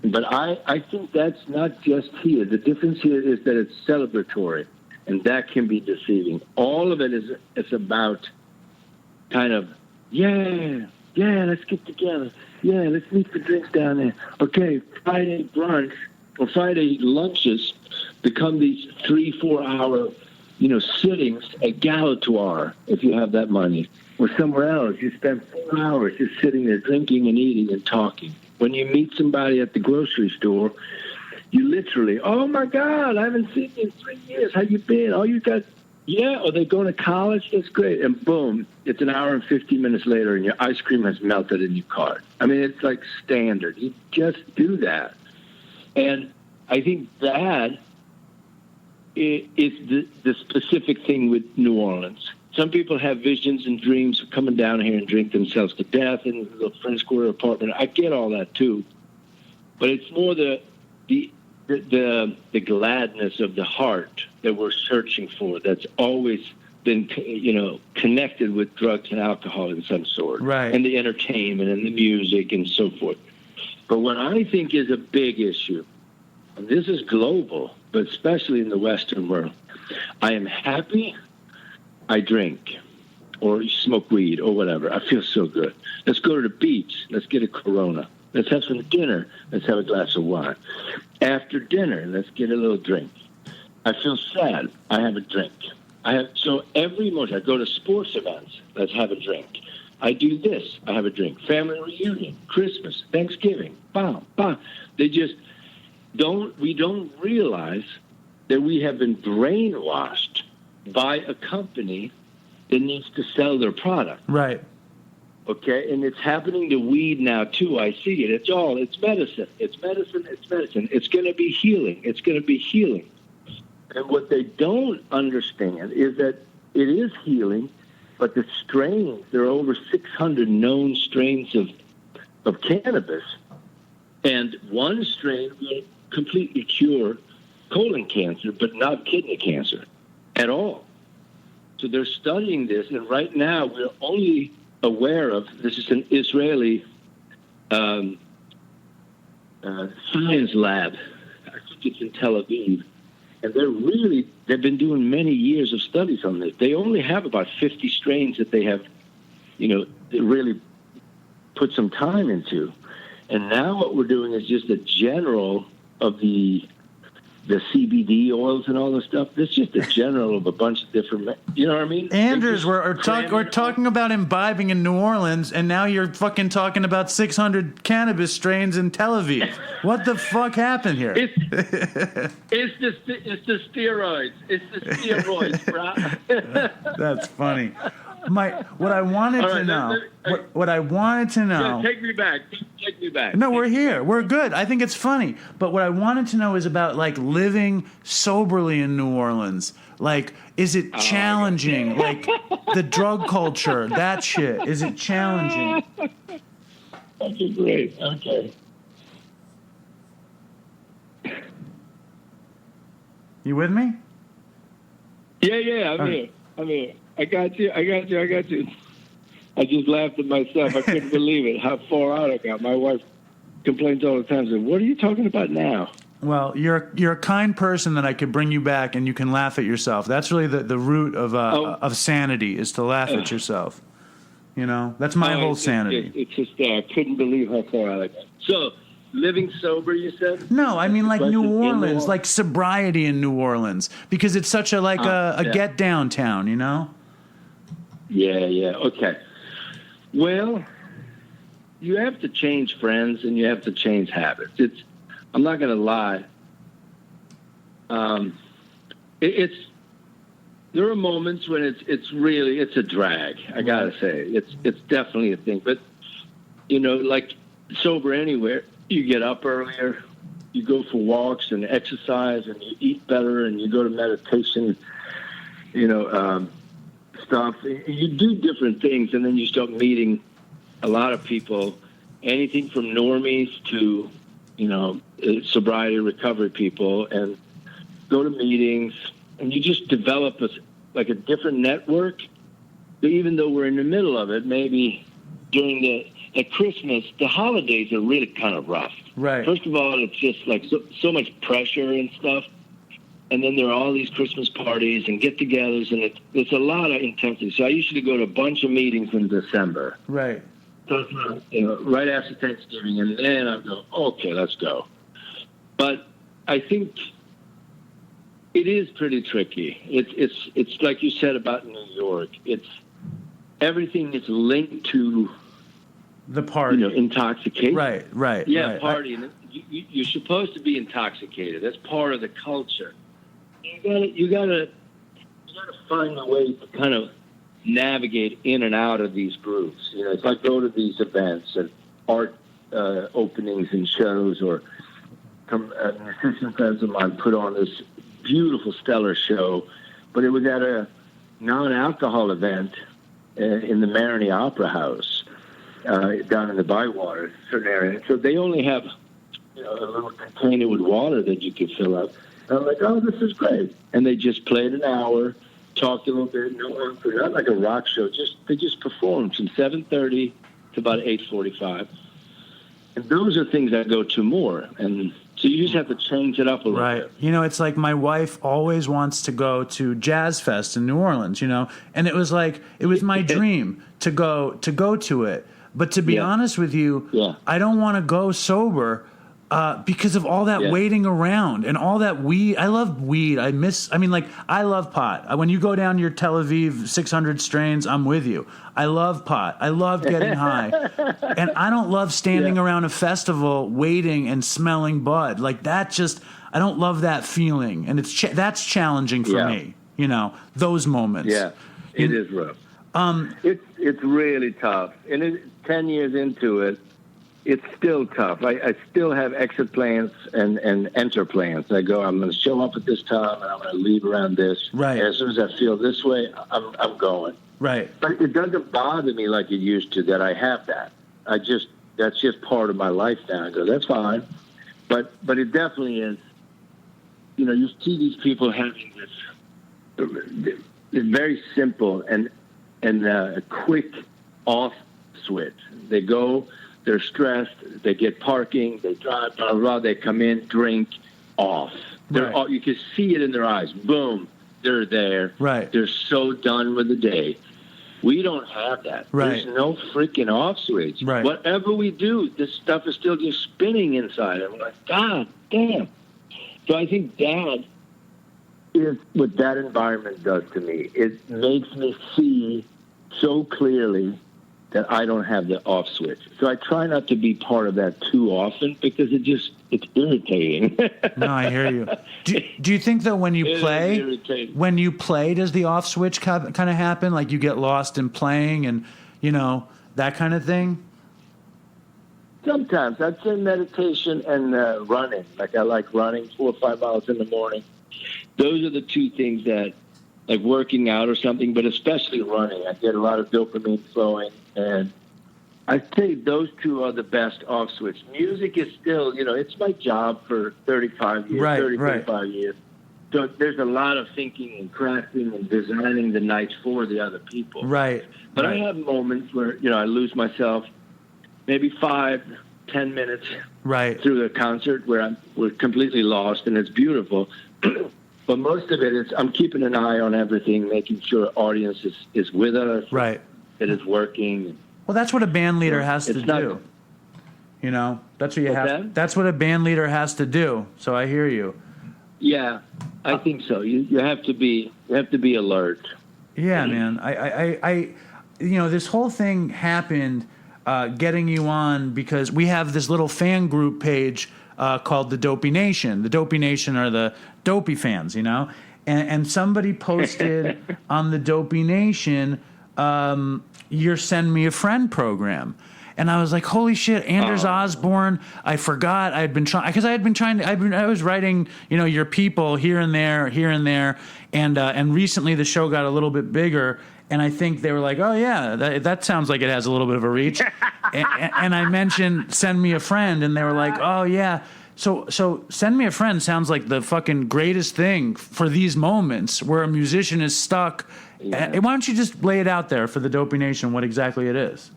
But I think that's not just here. The difference here is that it's celebratory, and that can be deceiving. All of it it's about kind of, yeah, let's get together. Yeah, let's meet for drinks down there. Okay, Friday brunch or Friday lunches become these 3-4 hour, sittings at Galatoir, if you have that money. Or somewhere else, you spend 4 hours just sitting there drinking and eating and talking. When you meet somebody at the grocery store, you literally, oh my God, I haven't seen you in 3 years. How you been? Oh, you got, yeah. Or they're going to college? That's great. And boom, it's an hour and 15 minutes later and your ice cream has melted in your cart. I mean, it's like standard. You just do that. And I think that is the specific thing with New Orleans. Some people have visions and dreams of coming down here and drink themselves to death in the French Quarter apartment. I get all that too, but it's more the gladness of the heart that we're searching for. That's always been, connected with drugs and alcohol in some sort, right? And the entertainment and the music and so forth. But what I think is a big issue, and this is global, but especially in the Western world, I am happy. I drink or smoke weed or whatever. I feel so good. Let's go to the beach. Let's get a Corona. Let's have some dinner. Let's have a glass of wine. After dinner, let's get a little drink. I feel sad. I have a drink. So every morning I go to sports events. Let's have a drink. I do this. I have a drink. Family reunion, Christmas, Thanksgiving. Bam, bam. They just we don't realize that we have been brainwashed by a company that needs to sell their product. Right. Okay? And it's happening to weed now, too. I see it. It's medicine. It's medicine. It's medicine. It's going to be healing. It's going to be healing. And what they don't understand is that it is healing, but the strains, there are over 600 known strains of cannabis, and one strain will completely cure colon cancer, but not kidney cancer at all. So they're studying this, and right now we're only aware of, this is an Israeli science lab, I think it's in Tel Aviv, and they've been doing many years of studies on this. They only have about 50 strains that they have, really put some time into. And now what we're doing is just a general of the CBD oils and all this stuff. It's just a general of a bunch of different, you know what I mean? Anders, we're talking about imbibing in New Orleans, and now you're fucking talking about 600 cannabis strains in Tel Aviv. What the fuck happened here? It's the steroids. It's the steroids, bro. That's funny. What I wanted to know. Take me back. No, we're here. We're good. I think it's funny. But what I wanted to know is about like living soberly in New Orleans. Like, is it challenging? Like the drug culture, that shit. Is it challenging? Okay, great. Okay. You with me? Yeah. I'm here. I got you. I just laughed at myself. I couldn't believe it, how far out I got. My wife complains all the time. Said, "What are you talking about now?" Well, you're a kind person that I could bring you back, and you can laugh at yourself. That's really the root of sanity, is to laugh at yourself. That's my whole sanity. It's just I couldn't believe how far out I got. So, living sober, you said? No, I mean like New Orleans, like sobriety in New Orleans, because it's such a get down town, Yeah. Okay. Well, you have to change friends and you have to change habits. I'm not going to lie. There are moments when it's a drag. I gotta say, it's definitely a thing. But like sober anywhere, you get up earlier, you go for walks and exercise, and you eat better, and you go to meditation. Stuff. You do different things, and then you start meeting a lot of people, anything from normies to sobriety recovery people and go to meetings, and you just develop a different network. But even though we're in the middle of it, maybe during at Christmas, the holidays are really kind of rough. Right. First of all, it's just like so much pressure and stuff. And then there are all these Christmas parties and get-togethers, and it's a lot of intensity. So I usually go to a bunch of meetings in December. Right. So, right after Thanksgiving, and then I go, okay, let's go. But I think it is pretty tricky. It's like you said about New York. It's everything is linked to the party, intoxication. Right. Yeah, right. party. And you're supposed to be intoxicated. That's part of the culture. You gotta find a way to kind of navigate in and out of these groups. If I go to these events and art openings and shows, or musician friends of mine put on this beautiful, stellar show, but it was at a non-alcohol event in the Marigny Opera House down in the Bywater, certain area. So they only have a little container with water that you could fill up. And I'm like, oh, this is great. And they just played an hour, talked a little bit, not like a rock show. They just performed from 7:30 to about 8:45. And those are things I go to more. And so you just have to change it up a little bit. It's like my wife always wants to go to Jazz Fest in New Orleans, and it was my dream to go to it. But to be honest with you, I don't want to go sober because of all that waiting around and all that weed. I love weed. I love pot. When you go down your Tel Aviv 600 strains, I'm with you. I love pot. I love getting high. And I don't love standing around a festival waiting and smelling bud. Like that I don't love that feeling. And that's challenging for me, those moments. Yeah, it is rough. It's really tough. And 10 years into it, it's still tough. I still have exit plans and enter plans. I'm going to show up at this time, and I'm going to leave around this. Right. And as soon as I feel this way, I'm going. Right. But it doesn't bother me like it used to that I have that. That's just part of my life now. I go, that's fine. But it definitely is. You see these people having this very simple and a quick off switch. They go. They're stressed. They get parking. They drive. Blah, blah, blah. They come in, drink, off. They're all, you can see it in their eyes. Boom. They're there. Right. They're so done with the day. We don't have that. Right. There's no freaking off switch. Right. Whatever we do, this stuff is still just spinning inside. I'm like, God damn. So I think that is what that environment does to me. It makes me see so clearly that I don't have the off switch. So I try not to be part of that too often because it's irritating. No, I hear you. Do you think, though, when you play, does the off switch kind of happen? Like you get lost in playing and, that kind of thing? Sometimes. I'd say meditation and running. Like I like running 4 or 5 miles in the morning. Those are the two things that, like working out or something, but especially running. I get a lot of dopamine flowing. And I think those two are the best off switch. Music is still, it's my job for 35 years, 35 years. So there's a lot of thinking and crafting and designing the nights for the other people. Right. But I have moments where, I lose myself maybe 5-10 minutes through the concert where we're completely lost and it's beautiful. But most of it is I'm keeping an eye on everything, making sure audience is with us. Right. That is working. Well, that's what a band leader has to do. That's what you have. That's what a band leader has to do. So I hear you. Yeah, I think so. You have to be alert. Yeah, man. I this whole thing happened getting you on because we have this little fan group page called the Dopey Nation. The Dopey Nation are the Dopey fans, and somebody posted on the Dopey Nation your Send Me a Friend program. And I was like, holy shit, Anders Osborne. I forgot I was writing, your people here and there. And recently the show got a little bit bigger And I think they were like, oh, yeah, that sounds like it has a little bit of a reach. and I mentioned Send Me a Friend, and they were like, oh, yeah. So Send Me a Friend sounds like the fucking greatest thing for these moments where a musician is stuck. Yeah. Why don't you just lay it out there for the Dopey Nation what exactly it is?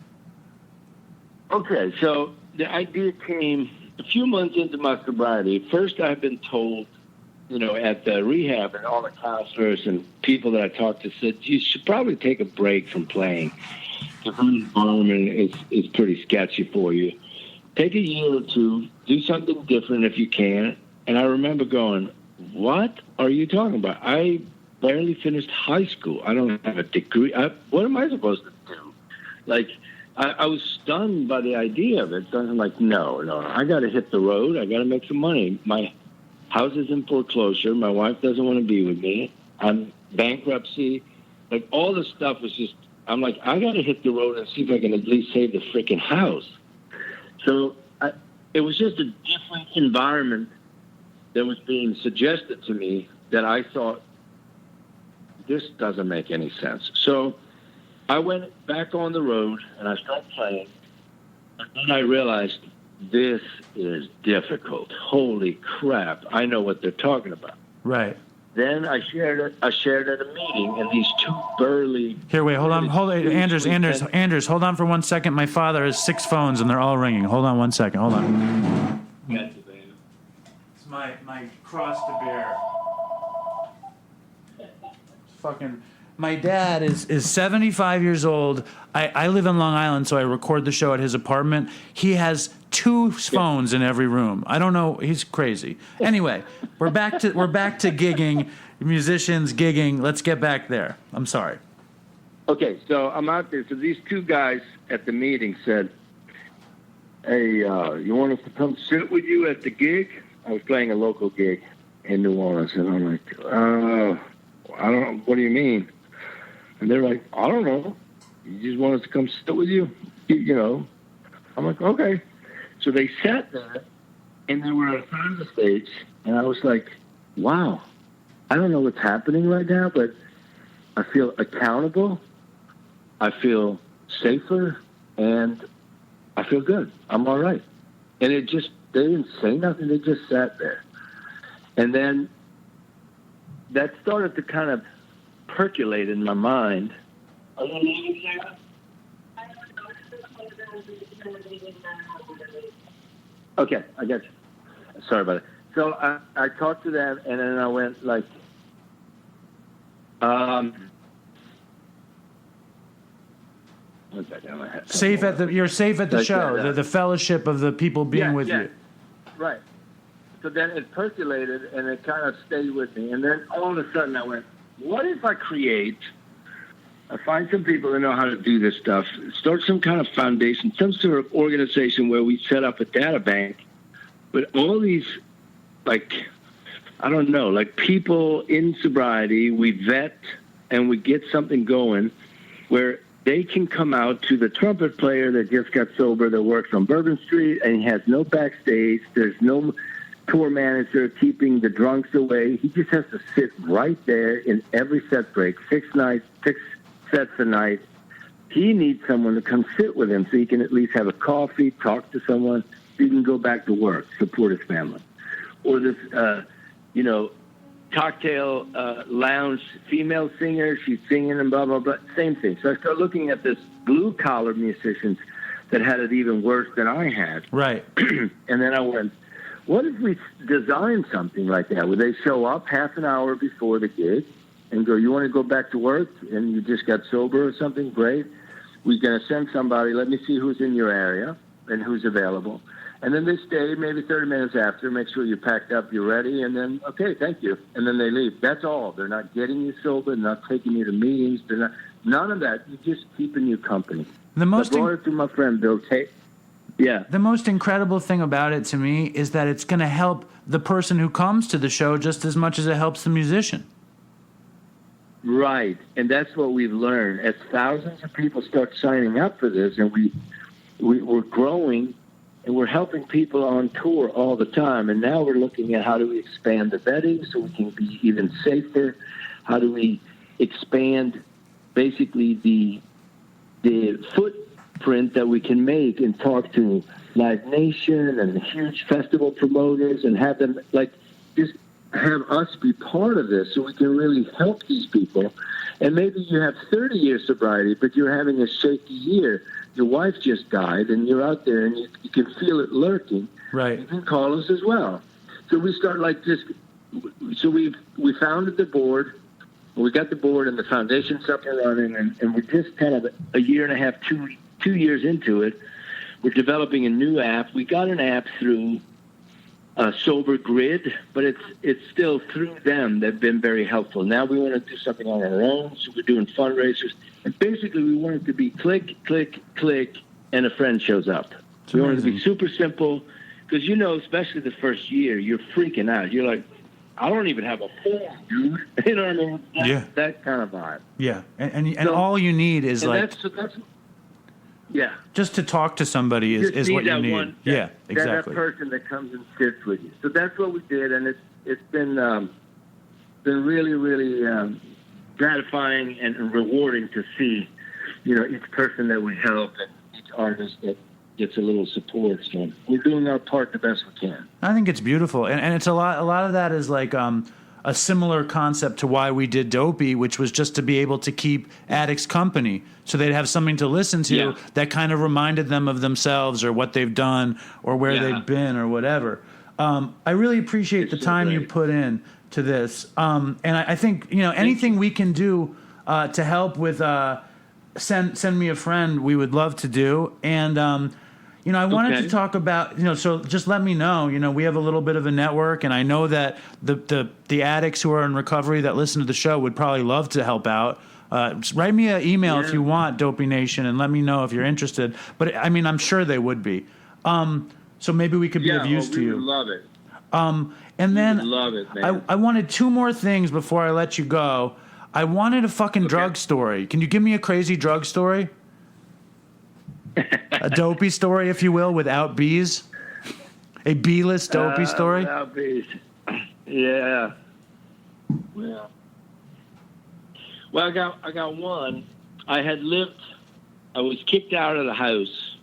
Okay, so the idea came a few months into my sobriety. First, I've been told, at the rehab and all the counselors and people that I talked to said, you should probably take a break from playing. The environment is pretty sketchy for you. Take a year or two, do something different if you can. And I remember going, what are you talking about? I barely finished high school. I don't have a degree. What am I supposed to do? Like, I was stunned by the idea of it. So I'm like, no, I got to hit the road. I got to make some money. My house is in foreclosure. My wife doesn't want to be with me. I'm bankruptcy. Like, all this stuff was just, I'm like, I got to hit the road and see if I can at least save the freaking house. So it was just a different environment that was being suggested to me that I thought, this doesn't make any sense. So I went back on the road and I started playing. And then I realized this is difficult. Holy crap. I know what they're talking about. Right. Then I shared at a meeting, and these two burly... Here, wait, hold on. Anders, hold on for 1 second. My father has 6 phones, and they're all ringing. Hold on 1 second. Hold on. It's my cross to bear. Fucking... My dad is 75 years old. I live in Long Island, so I record the show at his apartment. He has 2 phones in every room. I don't know. He's crazy. Anyway, we're back to gigging, musicians gigging. Let's get back there. I'm sorry. Okay, so I'm out there. So these 2 guys at the meeting said, hey, you want us to come sit with you at the gig? I was playing a local gig in New Orleans, and I'm like, I don't know. What do you mean? And they're like, I don't know. You just want us to come sit with you? I'm like, okay. So they sat there, and they were on front of the stage, and I was like, wow, I don't know what's happening right now, but I feel accountable, I feel safer, and I feel good. I'm all right. And they didn't say nothing. They just sat there. And then that started to kind of percolate in my mind. Okay, I got you. Sorry about it. So I talked to them, and then I went like, you're safe at the show, the fellowship of the people being with you. Right. So then it percolated, and it kind of stayed with me. And then all of a sudden I went, what if I find some people that know how to do this stuff, start some kind of foundation, some sort of organization where we set up a data bank with all these, like people in sobriety, we vet and we get something going where they can come out to the trumpet player that just got sober, that works on Bourbon Street, and he has no backstage. There's no tour manager keeping the drunks away. He just has to sit right there in every set break, 6 sets a night. He needs someone to come sit with him so he can at least have a coffee, talk to someone, so he can go back to work, support his family. Or this, cocktail lounge female singer, she's singing and blah, blah, blah, same thing. So I started looking at this blue-collar musicians that had it even worse than I had. Right. And then I went, what if we design something like that, where they show up half an hour before the gig and go, you want to go back to work and you just got sober or something? Great. We're going to send somebody. Let me see who's in your area and who's available. And then they stay maybe 30 minutes after, make sure you're packed up, you're ready, and then, okay, thank you. And then they leave. That's all. They're not getting you sober, not taking you to meetings. They're not, none of that. You're just keeping you company. I brought it to my friend Bill Tate. Yeah. The most incredible thing about it to me is that it's going to help the person who comes to the show just as much as it helps the musician. Right. And that's what we've learned. As thousands of people start signing up for this, and we're growing, and we're helping people on tour all the time. And now we're looking at how do we expand the vetting so we can be even safer? How do we expand basically the footprint that we can make and talk to Live Nation and huge festival promoters and have them just have us be part of this so we can really help these people. And maybe you have 30 years sobriety, but you're having a shaky year. Your wife just died, and you're out there, and you can feel it lurking. Right. You can call us as well. So we start So we founded the board. We got the board and the foundation's up and running, and we're just kind of a year and a half, 2 years into it. We're developing a new app. We got an app through Sober Grid, but it's still through them. They've been very helpful. Now we want to do something on our own, so we're doing fundraisers. And basically, we want it to be click, click, click, and a friend shows up. We want it to be super simple, because especially the first year, you're freaking out. You're like, I don't even have a phone, dude. You know what I mean? That kind of vibe. Yeah, and all you need is just to talk to somebody is what you need. Exactly. That person that comes and sits with you. So that's what we did, and it's been really, really gratifying and rewarding to see, each person that we help and each artist that gets a little support. So we're doing our part the best we can. I think it's beautiful, and it's a lot of that is like a similar concept to why we did Dopey, which was just to be able to keep addicts company, so they'd have something to listen to that kind of reminded them of themselves or what they've done or where they've been or whatever. I really appreciate the time you put in to this, and I think anything we can do to help with send me a friend, we would love to do. And I wanted to talk about, so just let me know, we have a little bit of a network, and I know that the addicts who are in recovery that listen to the show would probably love to help out. Just write me an email if you want, Dopey Nation, and let me know if you're interested. But I mean, I'm sure they would be. So maybe we could be of use to you. Would love it. And then love it, man. I wanted two more things before I let you go. I wanted a fucking drug story. Can you give me a crazy drug story? A dopey story, if you will, without bees? A B-list dopey story? Without bees. Yeah. Well, I got one. I was kicked out of the house,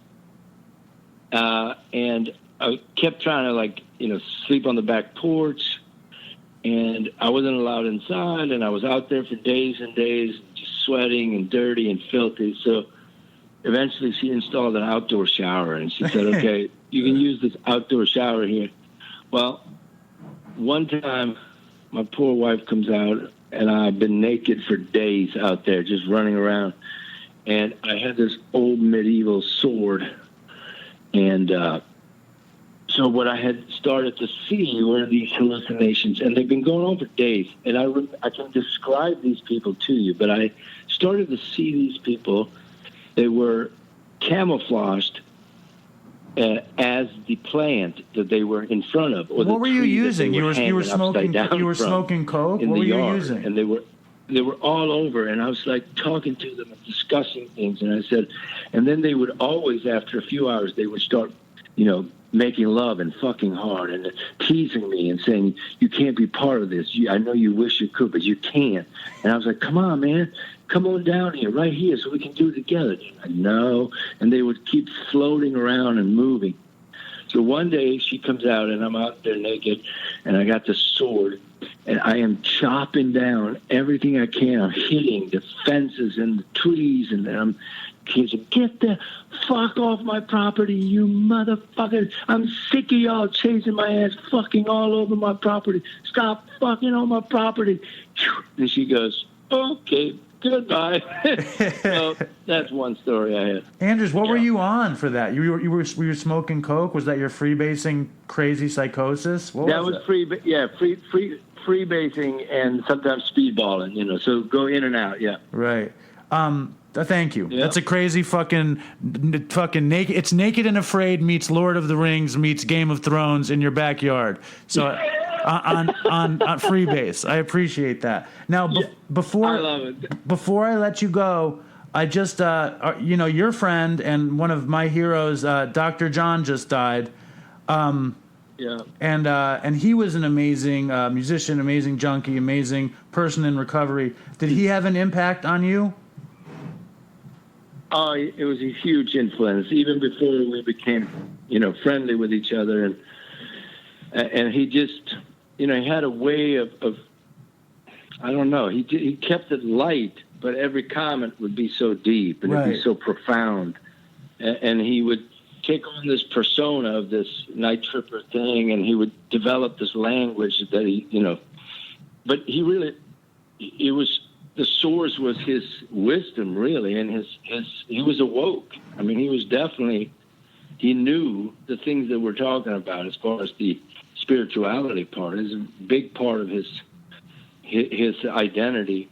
and I kept trying to sleep on the back porch, and I wasn't allowed inside, and I was out there for days and days, just sweating and dirty and filthy. So eventually she installed an outdoor shower, and she said, okay, you can use this outdoor shower here. Well, one time my poor wife comes out, and I've been naked for days out there just running around, and I had this old medieval sword, and so what I had started to see were these hallucinations, and they've been going on for days. And I can describe these people to you, but I started to see these people. They were camouflaged as the plant that they were in front of. Or what were you using? You were smoking. You were smoking coke. What were you using? And they were all over, and I was talking to them and discussing things. And I said, and then they would always, after a few hours, they would start, making love and fucking hard and teasing me and saying, you can't be part of this. I know you wish you could, but you can't. And I was like, come on, man. Come on down here, right here, so we can do it together. No. And they would keep floating around and moving. So one day she comes out, and I'm out there naked, and I got this sword, and I am chopping down everything I can. I'm hitting the fences and the trees, and I'm get the fuck off my property, you motherfuckers. I'm sick of y'all chasing my ass, fucking all over my property. Stop fucking on my property. And she goes, okay, goodbye. So that's one story I had. Andrews, what were you on for that? You were smoking coke? Was that your freebasing crazy psychosis? What was it? Freebasing and sometimes speedballing, so go in and out, Right. Thank you. Yep. That's a crazy fucking naked. It's Naked and Afraid meets Lord of the Rings meets Game of Thrones in your backyard. So on Freebase, I appreciate that. Now, before I love it. Before I let you go, I just your friend and one of my heroes, Dr. John, just died. And he was an amazing musician, amazing junkie, amazing person in recovery. Did he have an impact on you? Oh, it was a huge influence, even before we became, friendly with each other. And he just, he had a way of I don't know, he kept it light, but every comment would be so deep and it'd be so profound. And he would take on this persona of this night tripper thing, and he would develop this language that but he really, the source was his wisdom, really, and he was awoke. I mean, he knew the things that we're talking about as far as the spirituality part is a big part of his identity.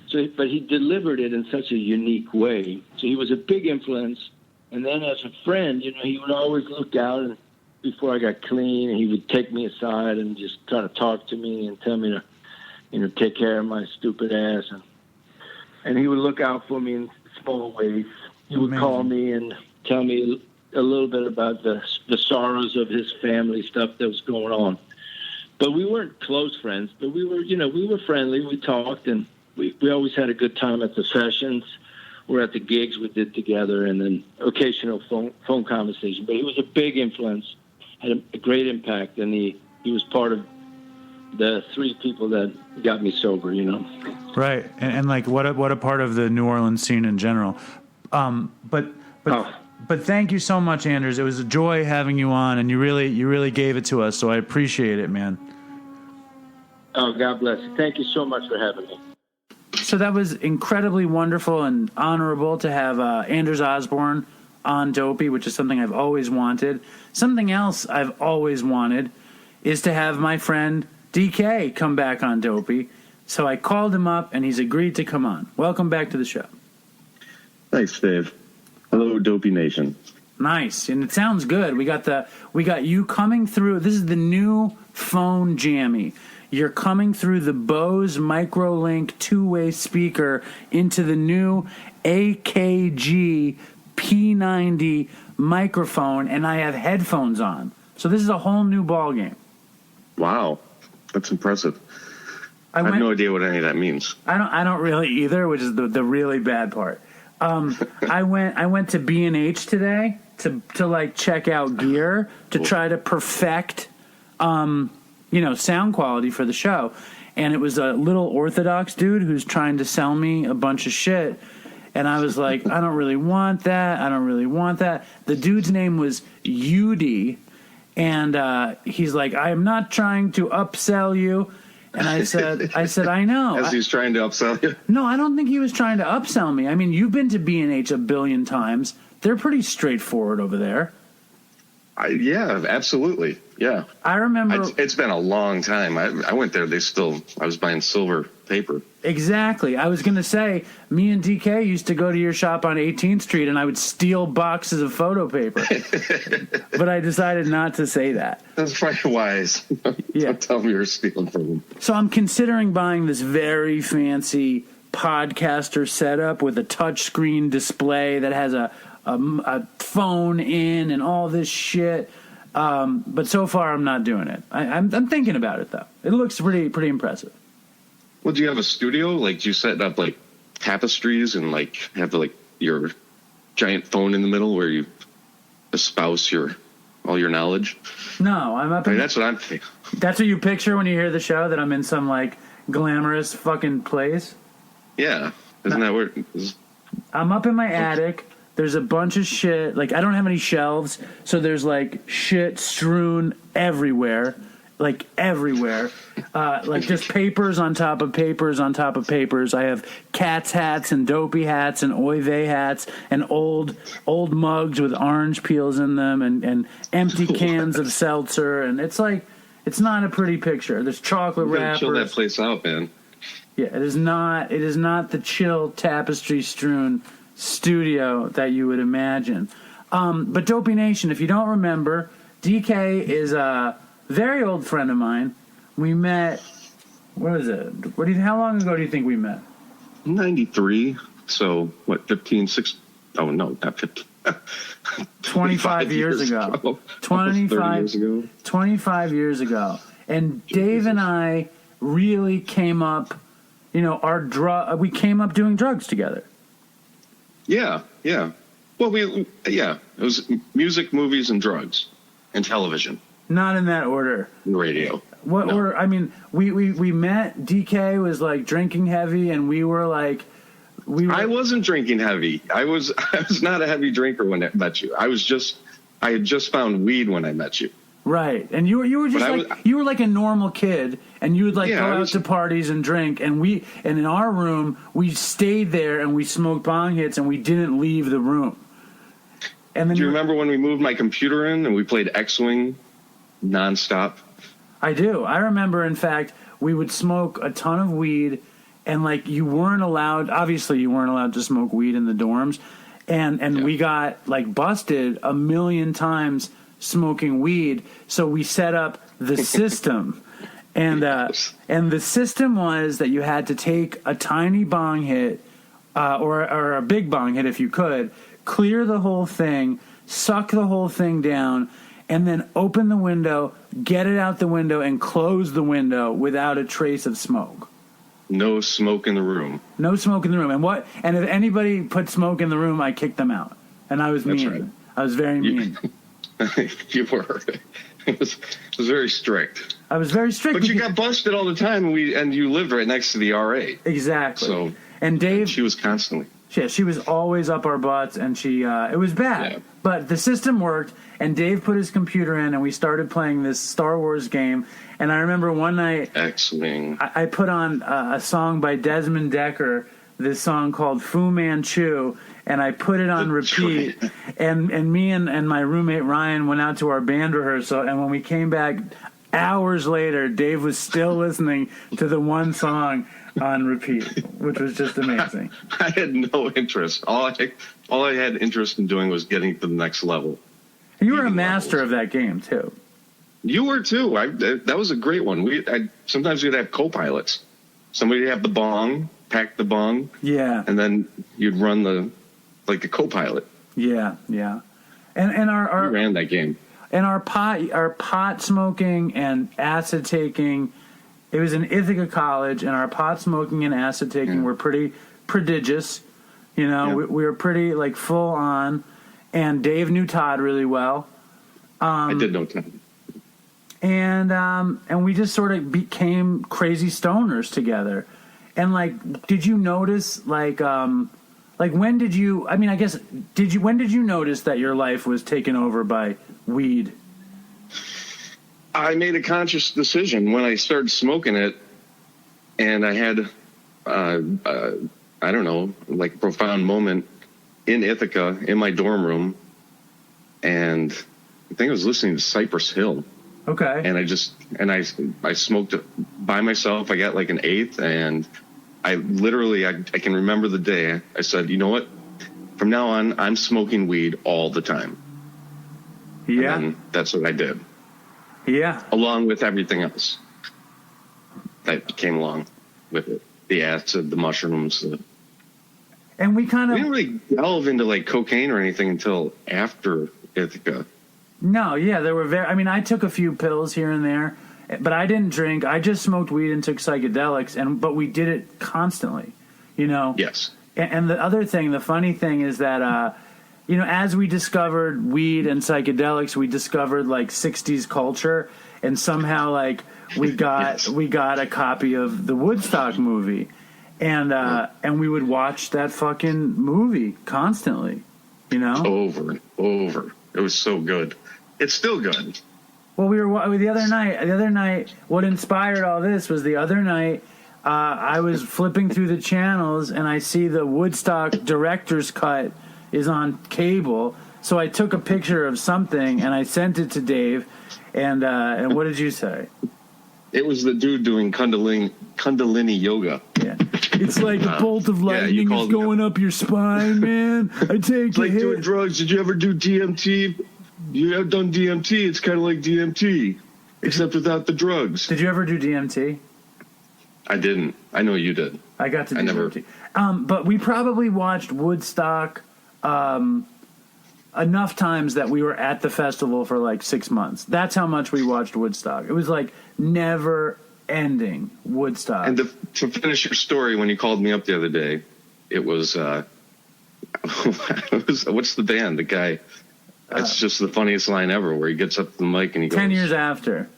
So, but he delivered it in such a unique way. So he was a big influence. And then as a friend, he would always look out, and before I got clean, and he would take me aside and just kind of talk to me and tell me to, take care of my stupid ass. And he would look out for me in small ways. He would call me and tell me a little bit about the sorrows of his family stuff that was going on. But we weren't close friends, but we were friendly. We talked, and we always had a good time at the sessions. We're at the gigs we did together, and then occasional phone conversation. But he was a big influence, had a great impact, and he was part of the 3 people that got me sober, Right, and like what a part of the New Orleans scene in general. But thank you so much, Anders. It was a joy having you on, and you really gave it to us. So I appreciate it, man. Oh, God bless you. Thank you so much for having me. So that was incredibly wonderful and honorable to have Anders Osborne on Dopey, which is something I've always wanted. Something else I've always wanted is to have my friend DK come back on Dopey. So I called him up, and he's agreed to come on. Welcome back to the show. Thanks, Dave. Hello, Dopey Nation. Nice, and it sounds good. We got you coming through. This is the new phone jammy. You're coming through the Bose MicroLink 2-way speaker into the new AKG P90 microphone, and I have headphones on. So this is a whole new ballgame. Wow, that's impressive. I have no idea what any of that means. I don't really either, which is the really bad part. I went to B&H today to like check out gear to try to perfect sound quality for the show. And it was a little Orthodox dude who's trying to sell me a bunch of shit. And I was like, I don't really want that. I don't really want that. The dude's name was Udi. And he's like, I am not trying to upsell you. And I said, I know. As he's trying to upsell you? No, I don't think he was trying to upsell me. I mean, you've been to B&H a billion times. They're pretty straightforward over there. Yeah, absolutely. Yeah. I remember. It's been a long time. I went there. I was buying silver paper. Exactly. I was going to say, me and DK used to go to your shop on 18th Street, and I would steal boxes of photo paper. But I decided not to say that. That's probably wise. Yeah. Don't tell me you're stealing from them. So I'm considering buying this very fancy podcaster setup with a touchscreen display that has a phone in and all this shit. But so far, I'm not doing it. I'm thinking about it, though. It looks pretty impressive. Well, do you have a studio? Like, do you set up, like, tapestries and, like, have, like, your giant phone in the middle where you espouse all your knowledge? No, I'm up. That's what I'm thinking. That's what you picture when you hear the show, that I'm in some, like, glamorous fucking place? Yeah. Isn't that where... I'm up in my attic. There's a bunch of shit. Like, I don't have any shelves, so there's, like, shit strewn everywhere. Like, everywhere. Like, just papers on top of papers on top of papers. I have Cats hats and Dopey hats and Oy vey hats and old mugs with orange peels in them and empty cans of seltzer. And it's like, it's not a pretty picture. There's chocolate wrappers. Chill that place out, man. Yeah, it is not the chill, tapestry-strewn studio that you would imagine. But Dopey Nation, if you don't remember, DK is a very old friend of mine. We met, what is it? How long ago do you think we met? 93. So, what, 15, 6? Oh, no, not 15. 25 years ago. 25 years ago. And Dave and I really came up, we came up doing drugs together. Yeah. Well, it was music, movies, and drugs, and television. Not in that order. And radio. What No. were, I mean, we met, DK was like drinking heavy, and we were like, I wasn't drinking heavy. I was not a heavy drinker when I met you. I had just found weed when I met you. right. And you were just you were like a normal kid, and you would like go out to parties and drink, and in our room, we stayed there and we smoked bong hits and we didn't leave the room. And then do you remember when we moved my computer in and we played X-Wing nonstop? I do. I remember, in fact, we would smoke a ton of weed, and like you weren't allowed to smoke weed in the dorms, and we got like busted a million times smoking weed. So we set up the system, and the system was that you had to take a tiny bong hit, or a big bong hit if you could, clear the whole thing, suck the whole thing down, and then open the window, get it out the window, and close the window without a trace of smoke. No smoke in the room. No smoke in the room. And if anybody put smoke in the room, I kicked them out. And I was mean. Right. I was very mean. You were. It was very strict. I was very strict. But you got busted all the time, and you lived right next to the RA. Exactly. So, and Dave, she was constantly. Yeah, she was always up our butts, and it was bad. Yeah. But the system worked, and Dave put his computer in, and we started playing this Star Wars game. And I remember one night, X-Wing. I put on a song by Desmond Decker, this song called Fu Manchu, and I put it on repeat. And me and my roommate Ryan went out to our band rehearsal, and when we came back hours later, Dave was still listening to the one song on repeat, which was just amazing. I had no interest. All I had interest in doing was getting to the next level. And you were a master of that game too. You were too. That was a great one. Sometimes we'd have co-pilots. Somebody would have the bong, pack the bong, and then you'd run the co-pilot. Yeah. And our we ran that game. And our pot smoking and acid taking. It was in Ithaca College, and our pot smoking and acid taking were pretty prodigious. You know, we were pretty like full on. And Dave knew Todd really well. I did know Todd. And we just sort of became crazy stoners together. And like, did you notice when did you? I mean, I guess when did you notice that your life was taken over by weed? I made a conscious decision when I started smoking it, and I had, I don't know, like a profound moment in Ithaca in my dorm room, and I think I was listening to Cypress Hill. Okay. And I smoked it by myself. I got like an eighth, and I can remember the day I said, you know what? From now on, I'm smoking weed all the time. Yeah. And that's what I did. Yeah. Along with everything else that came along with it. The acid, the mushrooms. And we didn't really delve into like cocaine or anything until after Ithaca. No, yeah, there were I took a few pills here and there, but I didn't drink. I just smoked weed and took psychedelics, but we did it constantly, you know? Yes. And the funny thing is that, as we discovered weed and psychedelics, we discovered like 60s culture, and somehow like we got a copy of the Woodstock movie, and we would watch that fucking movie constantly, you know? Over and over. It was so good. It's still good. Well, the other night, what inspired all this was the other night, I was flipping through the channels and I see the Woodstock director's cut is on cable. So I took a picture of something and I sent it to Dave. And what did you say? It was the dude doing Kundalini yoga. Yeah. It's like a bolt of lightning is going up your spine, man. I take it's like doing drugs. Did you ever do DMT? You have done DMT. It's kind of like DMT, except without the drugs. Did you ever do DMT? I didn't. I know you did. I got to do DMT. But we probably watched Woodstock enough times that we were at the festival for like 6 months. That's how much we watched Woodstock. It was like never ending Woodstock. And to finish your story, when you called me up the other day, it was What's the band? The guy. That's just the funniest line ever, where he gets up to the mic and he goes, 10 years after.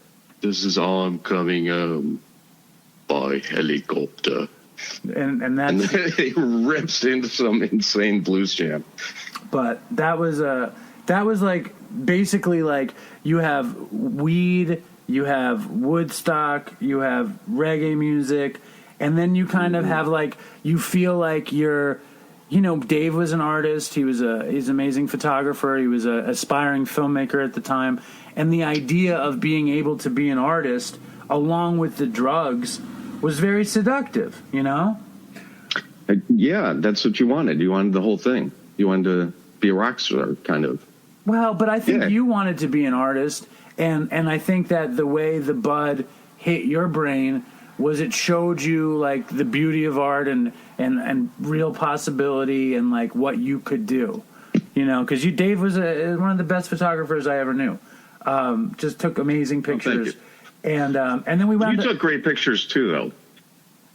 This is all I'm coming by helicopter. And that's... And then he rips into some insane blues jam. But that was like basically like you have weed, you have Woodstock, you have reggae music, and then you kind of have like, you feel like you're, you know, Dave was an artist. He's an amazing photographer. He was an aspiring filmmaker at the time. And the idea of being able to be an artist along with the drugs was very seductive, you know? Yeah, that's what you wanted. You wanted the whole thing. You wanted to be a rock star, kind of. Well, but I think you wanted to be an artist. And I think that the way the bud hit your brain was it showed you like the beauty of art and real possibility and like what you could do, you know, because Dave was one of the best photographers I ever knew. Just took amazing pictures, and then we wound. You took great pictures too, though.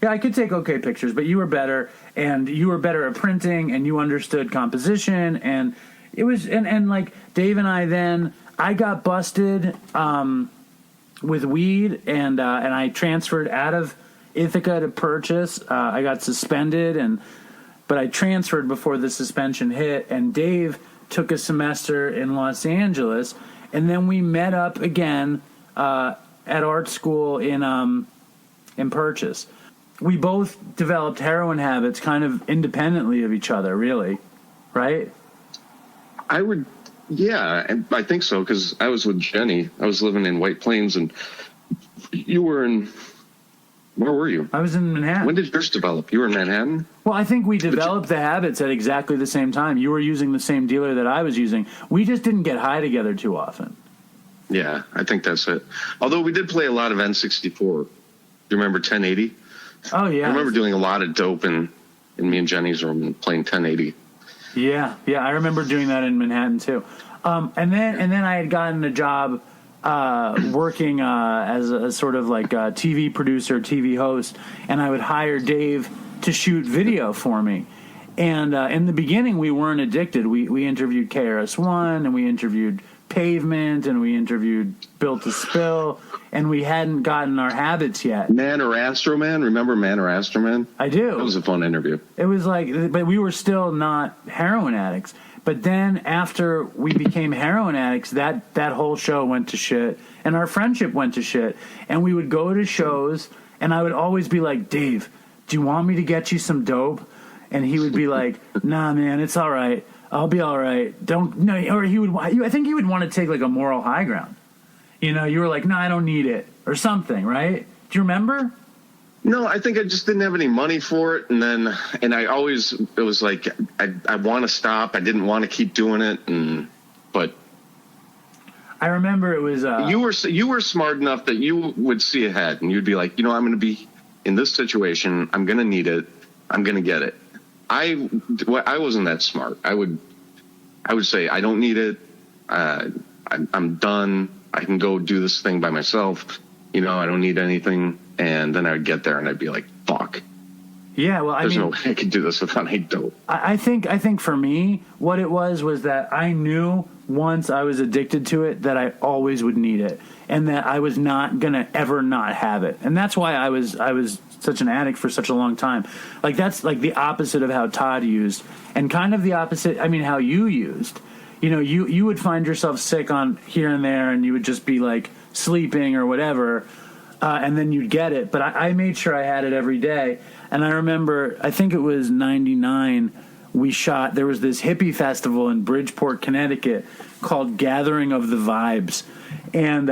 Yeah, I could take okay pictures, but you were better, and you were better at printing, and you understood composition, and it was and like Dave and I got busted. With weed, and I transferred out of Ithaca to Purchase. I got suspended, but I transferred before the suspension hit, and Dave took a semester in Los Angeles, and then we met up again at art school in Purchase. We both developed heroin habits kind of independently of each other, really, right? Yeah, I think so, because I was with Jenny. I was living in White Plains, and you were in... Where were you? I was in Manhattan. When did yours develop? You were in Manhattan? Well, I think we developed the habits at exactly the same time. You were using the same dealer that I was using. We just didn't get high together too often. Yeah, I think that's it. Although we did play a lot of N64. Do you remember 1080? Oh, yeah. I remember doing a lot of dope in me and Jenny's room and playing 1080. Yeah, I remember doing that in Manhattan too. And then I had gotten a job working as a sort of like a TV producer, TV host, and I would hire Dave to shoot video for me. And in the beginning, we weren't addicted. We interviewed KRS-One, and we interviewed Pavement, and we interviewed Built to Spill, and we hadn't gotten our habits yet. Man or Astro Man? Remember Man or Astro Man? I do. That was a fun interview. It was like, but we were still not heroin addicts. But then after we became heroin addicts, that whole show went to shit, and our friendship went to shit. And we would go to shows, and I would always be like, Dave, do you want me to get you some dope? And he would be like, nah, man, it's all right. I'll be all right. Or I think he would want to take like a moral high ground. You know, you were like, no, I don't need it or something, right? Do you remember? No, I think I just didn't have any money for it. And it was like, I want to stop. I didn't want to keep doing it. But I remember it was, you were smart enough that you would see ahead and you'd be like, you know, I'm going to be in this situation. I'm going to need it. I'm going to get it. I wasn't that smart. I would say, I don't need it. I'm done. I can go do this thing by myself. You know, I don't need anything. And then I would get there and I'd be like, fuck. Yeah, well, There's no way I could do this without any dope. I think for me, what it was that I knew once I was addicted to it that I always would need it, and that I was not gonna ever not have it. And that's why I was such an addict for such a long time. Like, that's like the opposite of how Todd used, and kind of the opposite, I mean, how you used. You know, you would find yourself sick on here and there, and you would just be like sleeping or whatever, and then you'd get it. But I made sure I had it every day. And I remember, I think it was 99, there was this hippie festival in Bridgeport, Connecticut called Gathering of the Vibes. And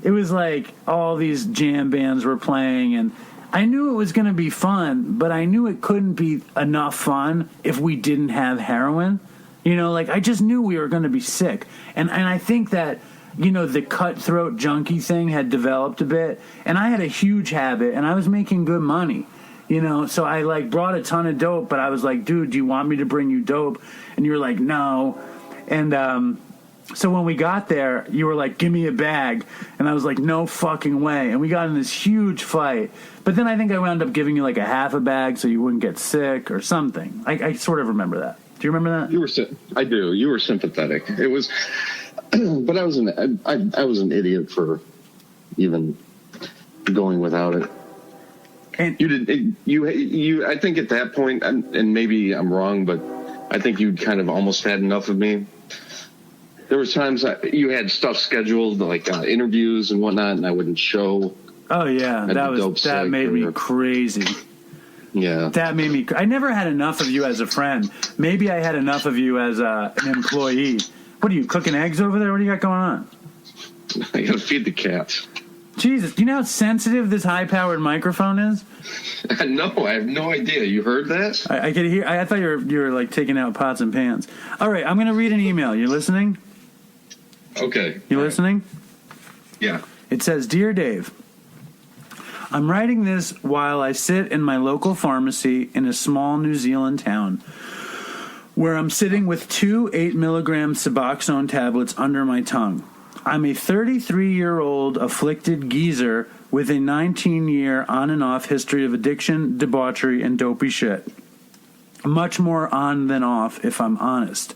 it was like all these jam bands were playing, and I knew it was going to be fun, but I knew it couldn't be enough fun if we didn't have heroin. You know, like, I just knew we were going to be sick. And I think that, you know, the cutthroat junkie thing had developed a bit, and I had a huge habit, and I was making good money. You know, so I like brought a ton of dope, but I was like, dude, do you want me to bring you dope? And you were like, no. And so when we got there, you were like, give me a bag. And I was like, no fucking way. And we got in this huge fight. But then I think I wound up giving you like a half a bag so you wouldn't get sick or something. I sort of remember that. Do you remember that? I do. You were sympathetic. It was, but I was an idiot for even going without it. And you I think at that point, and maybe I'm wrong, but I think you'd kind of almost had enough of me. There was times you had stuff scheduled, like interviews and whatnot, and I wouldn't show. Oh yeah, that made me crazy. Yeah, that made me. I never had enough of you as a friend. Maybe I had enough of you as an employee. What are you cooking eggs over there? What do you got going on? I gotta feed the cats. Jesus, do you know how sensitive this high-powered microphone is? No, I have no idea. You heard that? I could hear. I thought you were like taking out pots and pans. All right, I'm going to read an email. You listening? Okay. You listening? Yeah. It says, "Dear Dave, I'm writing this while I sit in my local pharmacy in a small New Zealand town where I'm sitting with 2 8-milligram Suboxone tablets under my tongue. I'm a 33-year-old afflicted geezer with a 19-year on and off history of addiction, debauchery, and dopey shit. Much more on than off, if I'm honest.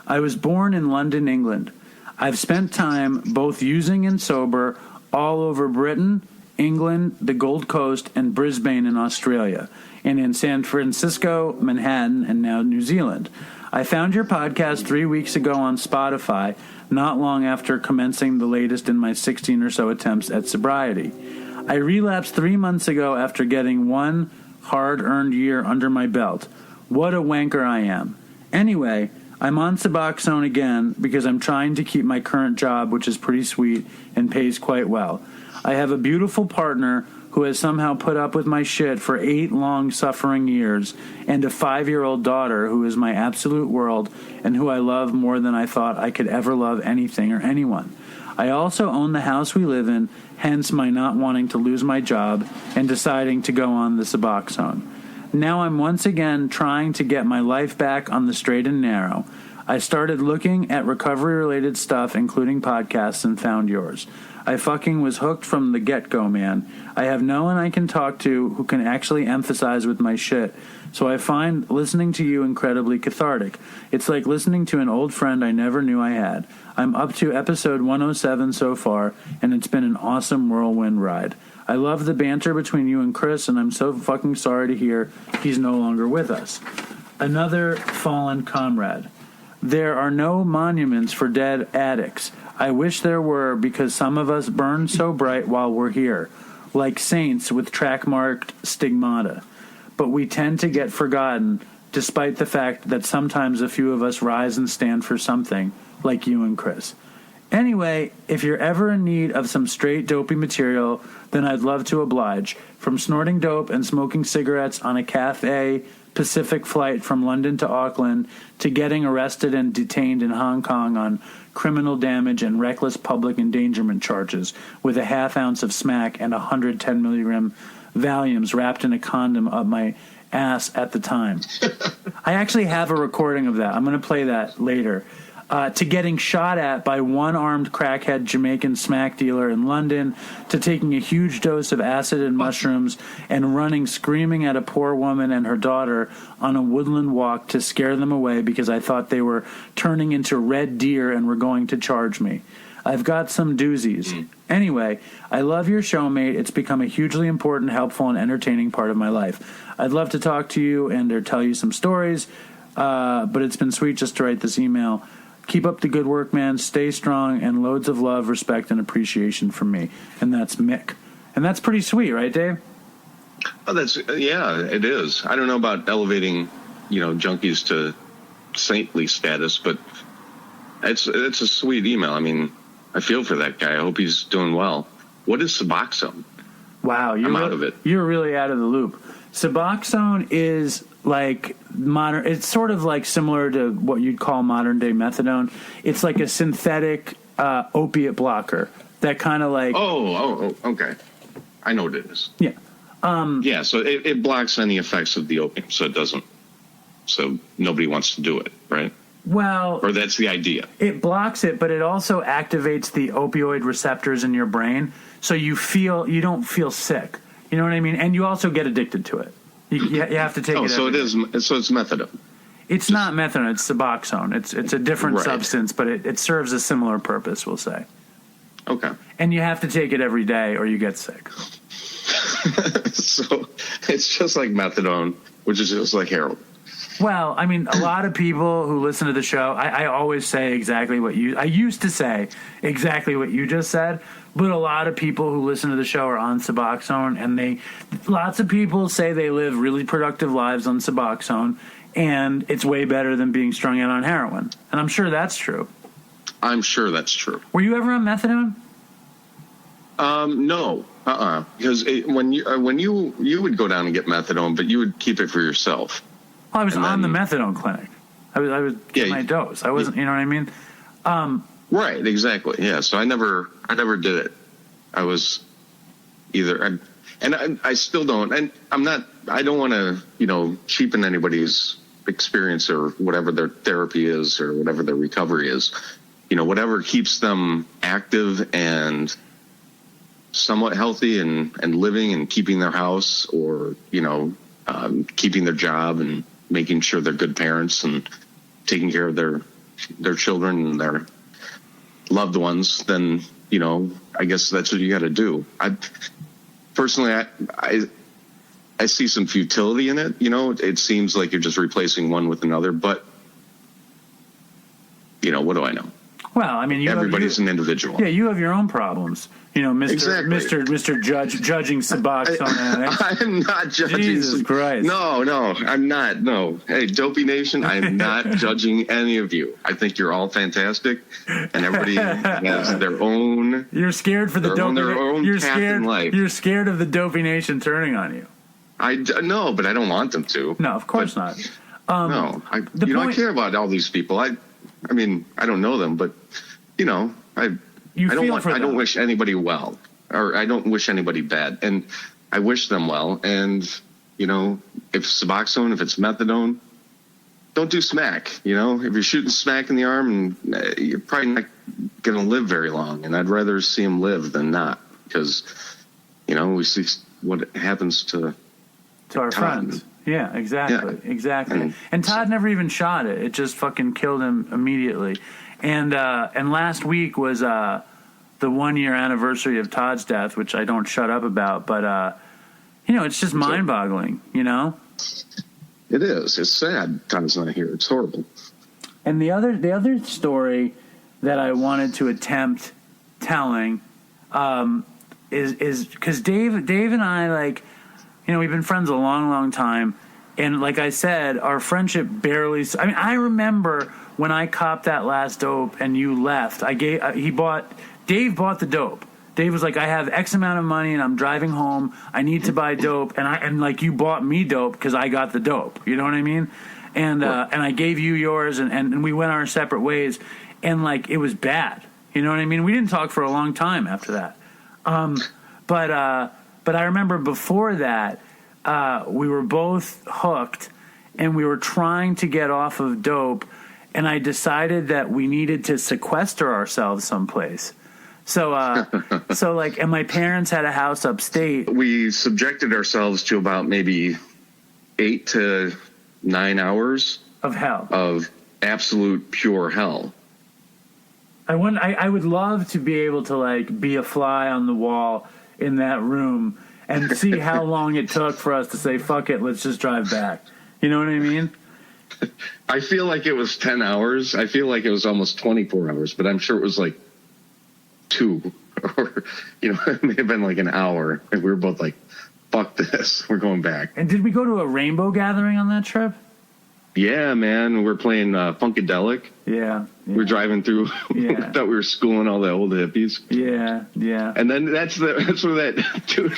I was born in London, England. I've spent time both using and sober all over Britain, England, the Gold Coast, and Brisbane in Australia, and in San Francisco, Manhattan, and now New Zealand. I found your podcast 3 weeks ago on Spotify, not long after commencing the latest in my 16 or so attempts at sobriety. I relapsed 3 months ago after getting 1 hard-earned year under my belt. What a wanker I am. Anyway, I'm on Suboxone again because I'm trying to keep my current job, which is pretty sweet and pays quite well. I have a beautiful partner who has somehow put up with my shit for 8 long suffering years, and a 5-year-old daughter who is my absolute world and who I love more than I thought I could ever love anything or anyone. I also own the house we live in, hence my not wanting to lose my job and deciding to go on the Suboxone. Now I'm once again trying to get my life back on the straight and narrow. I started looking at recovery-related stuff, including podcasts, and found yours. I fucking was hooked from the get-go, man. I have no one I can talk to who can actually empathize with my shit, so I find listening to you incredibly cathartic. It's like listening to an old friend I never knew I had. I'm up to episode 107 so far, and it's been an awesome whirlwind ride. I love the banter between you and Chris, and I'm so fucking sorry to hear he's no longer with us. Another fallen comrade. There are no monuments for dead addicts. I wish there were, because some of us burn so bright while we're here, like saints with track-marked stigmata. But we tend to get forgotten, despite the fact that sometimes a few of us rise and stand for something, like you and Chris. Anyway, if you're ever in need of some straight dopey material, then I'd love to oblige. From snorting dope and smoking cigarettes on a Cathay Pacific flight from London to Auckland, to getting arrested and detained in Hong Kong on criminal damage and reckless public endangerment charges with a half ounce of smack and 110 milligram Valiums wrapped in a condom up my ass at the time. I actually have a recording of that. I'm going to play that later. To getting shot at by one armed crackhead Jamaican smack dealer in London, to taking a huge dose of acid and mushrooms and running screaming at a poor woman and her daughter on a woodland walk to scare them away because I thought they were turning into red deer and were going to charge me. I've got some doozies. Anyway, I love your show, mate. It's become a hugely important, helpful, and entertaining part of my life. I'd love to talk to you and or tell you some stories, but it's been sweet just to write this email. Keep up the good work, man. Stay strong, and loads of love, respect, and appreciation from me. And that's Mick. And that's pretty sweet, right, Dave? Oh, yeah, it is. I don't know about elevating, junkies to saintly status, but it's a sweet email. I mean, I feel for that guy. I hope he's doing well. What is Suboxone? Wow, I'm out of it. You're really out of the loop. Suboxone is like modern. It's sort of like similar to what you'd call modern day methadone. It's like a synthetic opiate blocker that kind of like. Oh, okay. I know what it is. Yeah. Yeah. So it blocks any effects of the opium, so it doesn't. So nobody wants to do it, right? Well, or that's the idea. It blocks it, but it also activates the opioid receptors in your brain, so you don't feel sick. You know what I mean? And you also get addicted to it. You have to take it. So it is. So it's methadone. It's not methadone, it's Suboxone. It's a different Right. substance, but it serves a similar purpose, we'll say. Okay. And you have to take it every day or you get sick. So it's just like methadone, which is just like heroin. Well, I mean, a lot of people who listen to the show, I always say exactly I used to say exactly what you just said, but a lot of people who listen to the show are on Suboxone, and lots of people say they live really productive lives on Suboxone, and it's way better than being strung out on heroin. And I'm sure that's true. I'm sure that's true. Were you ever on methadone? No. Because when you would go down and get methadone, but you would keep it for yourself. Well, I was on the methadone clinic. I would get my dose. I wasn't, you know what I mean? Right, exactly. Yeah, so I never did it. I was either, and I still don't, and I don't want to, cheapen anybody's experience or whatever their therapy is or whatever their recovery is. Whatever keeps them active and somewhat healthy and living and keeping their house or, keeping their job and making sure they're good parents and taking care of their children and their loved ones, then, I guess that's what you got to do. Personally, I see some futility in it. It seems like you're just replacing one with another, but, what do I know? Well, I mean, everybody's an individual. Yeah, you have your own problems. Mr. Exactly. Mr. Judging Suboxone addicts. I'm not judging. Jesus Christ. No, I'm not. No. Hey, Dopey Nation, I'm not judging any of you. I think you're all fantastic, and everybody has their own. You're scared for the Dopey. Their own you're path scared. in life. You're scared of the Dopey Nation turning on you. No, but I don't want them to. No, of course not. No, I care about all these people. I mean, I don't know them, but I don't wish anybody well, or I don't wish anybody bad, and I wish them well. And if Suboxone, if it's methadone, don't do smack. If you're shooting smack in the arm, you're probably not going to live very long. And I'd rather see them live than not, because we see what happens to our Todd. Friends. Yeah, exactly, Yeah. exactly. And Todd never even shot it; it just fucking killed him immediately. And last week was the 1 year anniversary of Todd's death, which I don't shut up about, but it's just mind boggling, It is. It's sad Todd's not here. It's horrible. And the other story that I wanted to attempt telling is because Dave and I, we've been friends a long, long time. And like I said, our friendship barely. I mean, I remember when I copped that last dope and you left. Dave bought the dope. Dave was like, I have X amount of money and I'm driving home. I need to buy dope, and you bought me dope because I got the dope. You know what I mean? And I gave you yours, and we went our separate ways, and it was bad. You know what I mean? We didn't talk for a long time after that. But I remember before that. We were both hooked, and we were trying to get off of dope, and I decided that we needed to sequester ourselves someplace. So, and my parents had a house upstate. We subjected ourselves to about maybe 8 to 9 hours of hell, of absolute pure hell. I would love to be able to be a fly on the wall in that room and see how long it took for us to say, fuck it, let's just drive back. You know what I mean? I feel like it was 10 hours. I feel like it was almost 24 hours, but I'm sure it was 2 or, it may have been an hour. And we were both fuck this, we're going back. And did we go to a rainbow gathering on that trip? Yeah, man. We're playing Funkadelic. Yeah. We're driving through. Yeah. I thought we were schooling all the old hippies. Yeah, yeah. And then that's where that dude.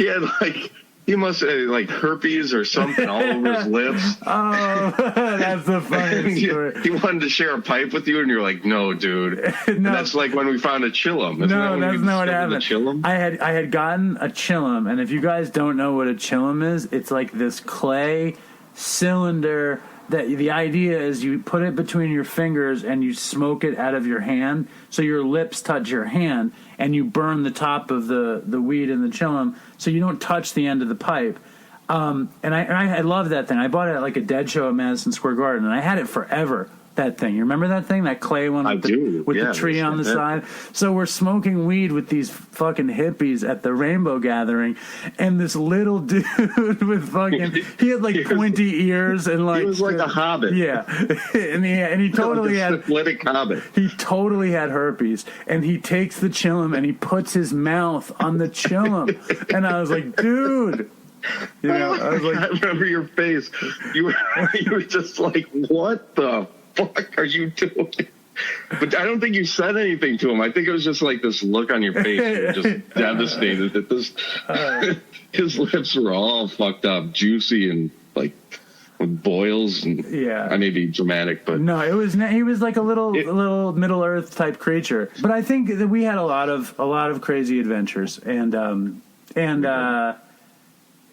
He had he must have herpes or something all over his lips. Oh, that's the funniest story. He wanted to share a pipe with you, and you're like, "No, dude." No. And that's when we found a chillum. No, that's not what happened. Chillum? I had gotten a chillum, and if you guys don't know what a chillum is, it's this clay cylinder that the idea is you put it between your fingers and you smoke it out of your hand, so your lips touch your hand, and you burn the top of the weed in the chillum, so you don't touch the end of the pipe. And I love that thing. I bought it at like a dead show at Madison Square Garden, and I had it forever. That thing, you remember that thing, that clay one with the tree on the side? So we're smoking weed with these fucking hippies at the Rainbow Gathering, and this little dude with fucking, he had like pointy ears and like, he was like a hobbit. Yeah, and he totally like a syphilitic hobbit. He totally had herpes, and he takes the chillum and he puts his mouth on the chillum, and I was like, dude. You know, I was like, I remember your face. You were just like, what the fuck are you doing? But I don't think you said anything to him. I think it was just like this look on your face. You were just devastated that this. His lips were all fucked up, juicy, and like with boils. And yeah, I may be dramatic, but no, he was like a little Middle Earth type creature. But I think that we had a lot of crazy adventures, and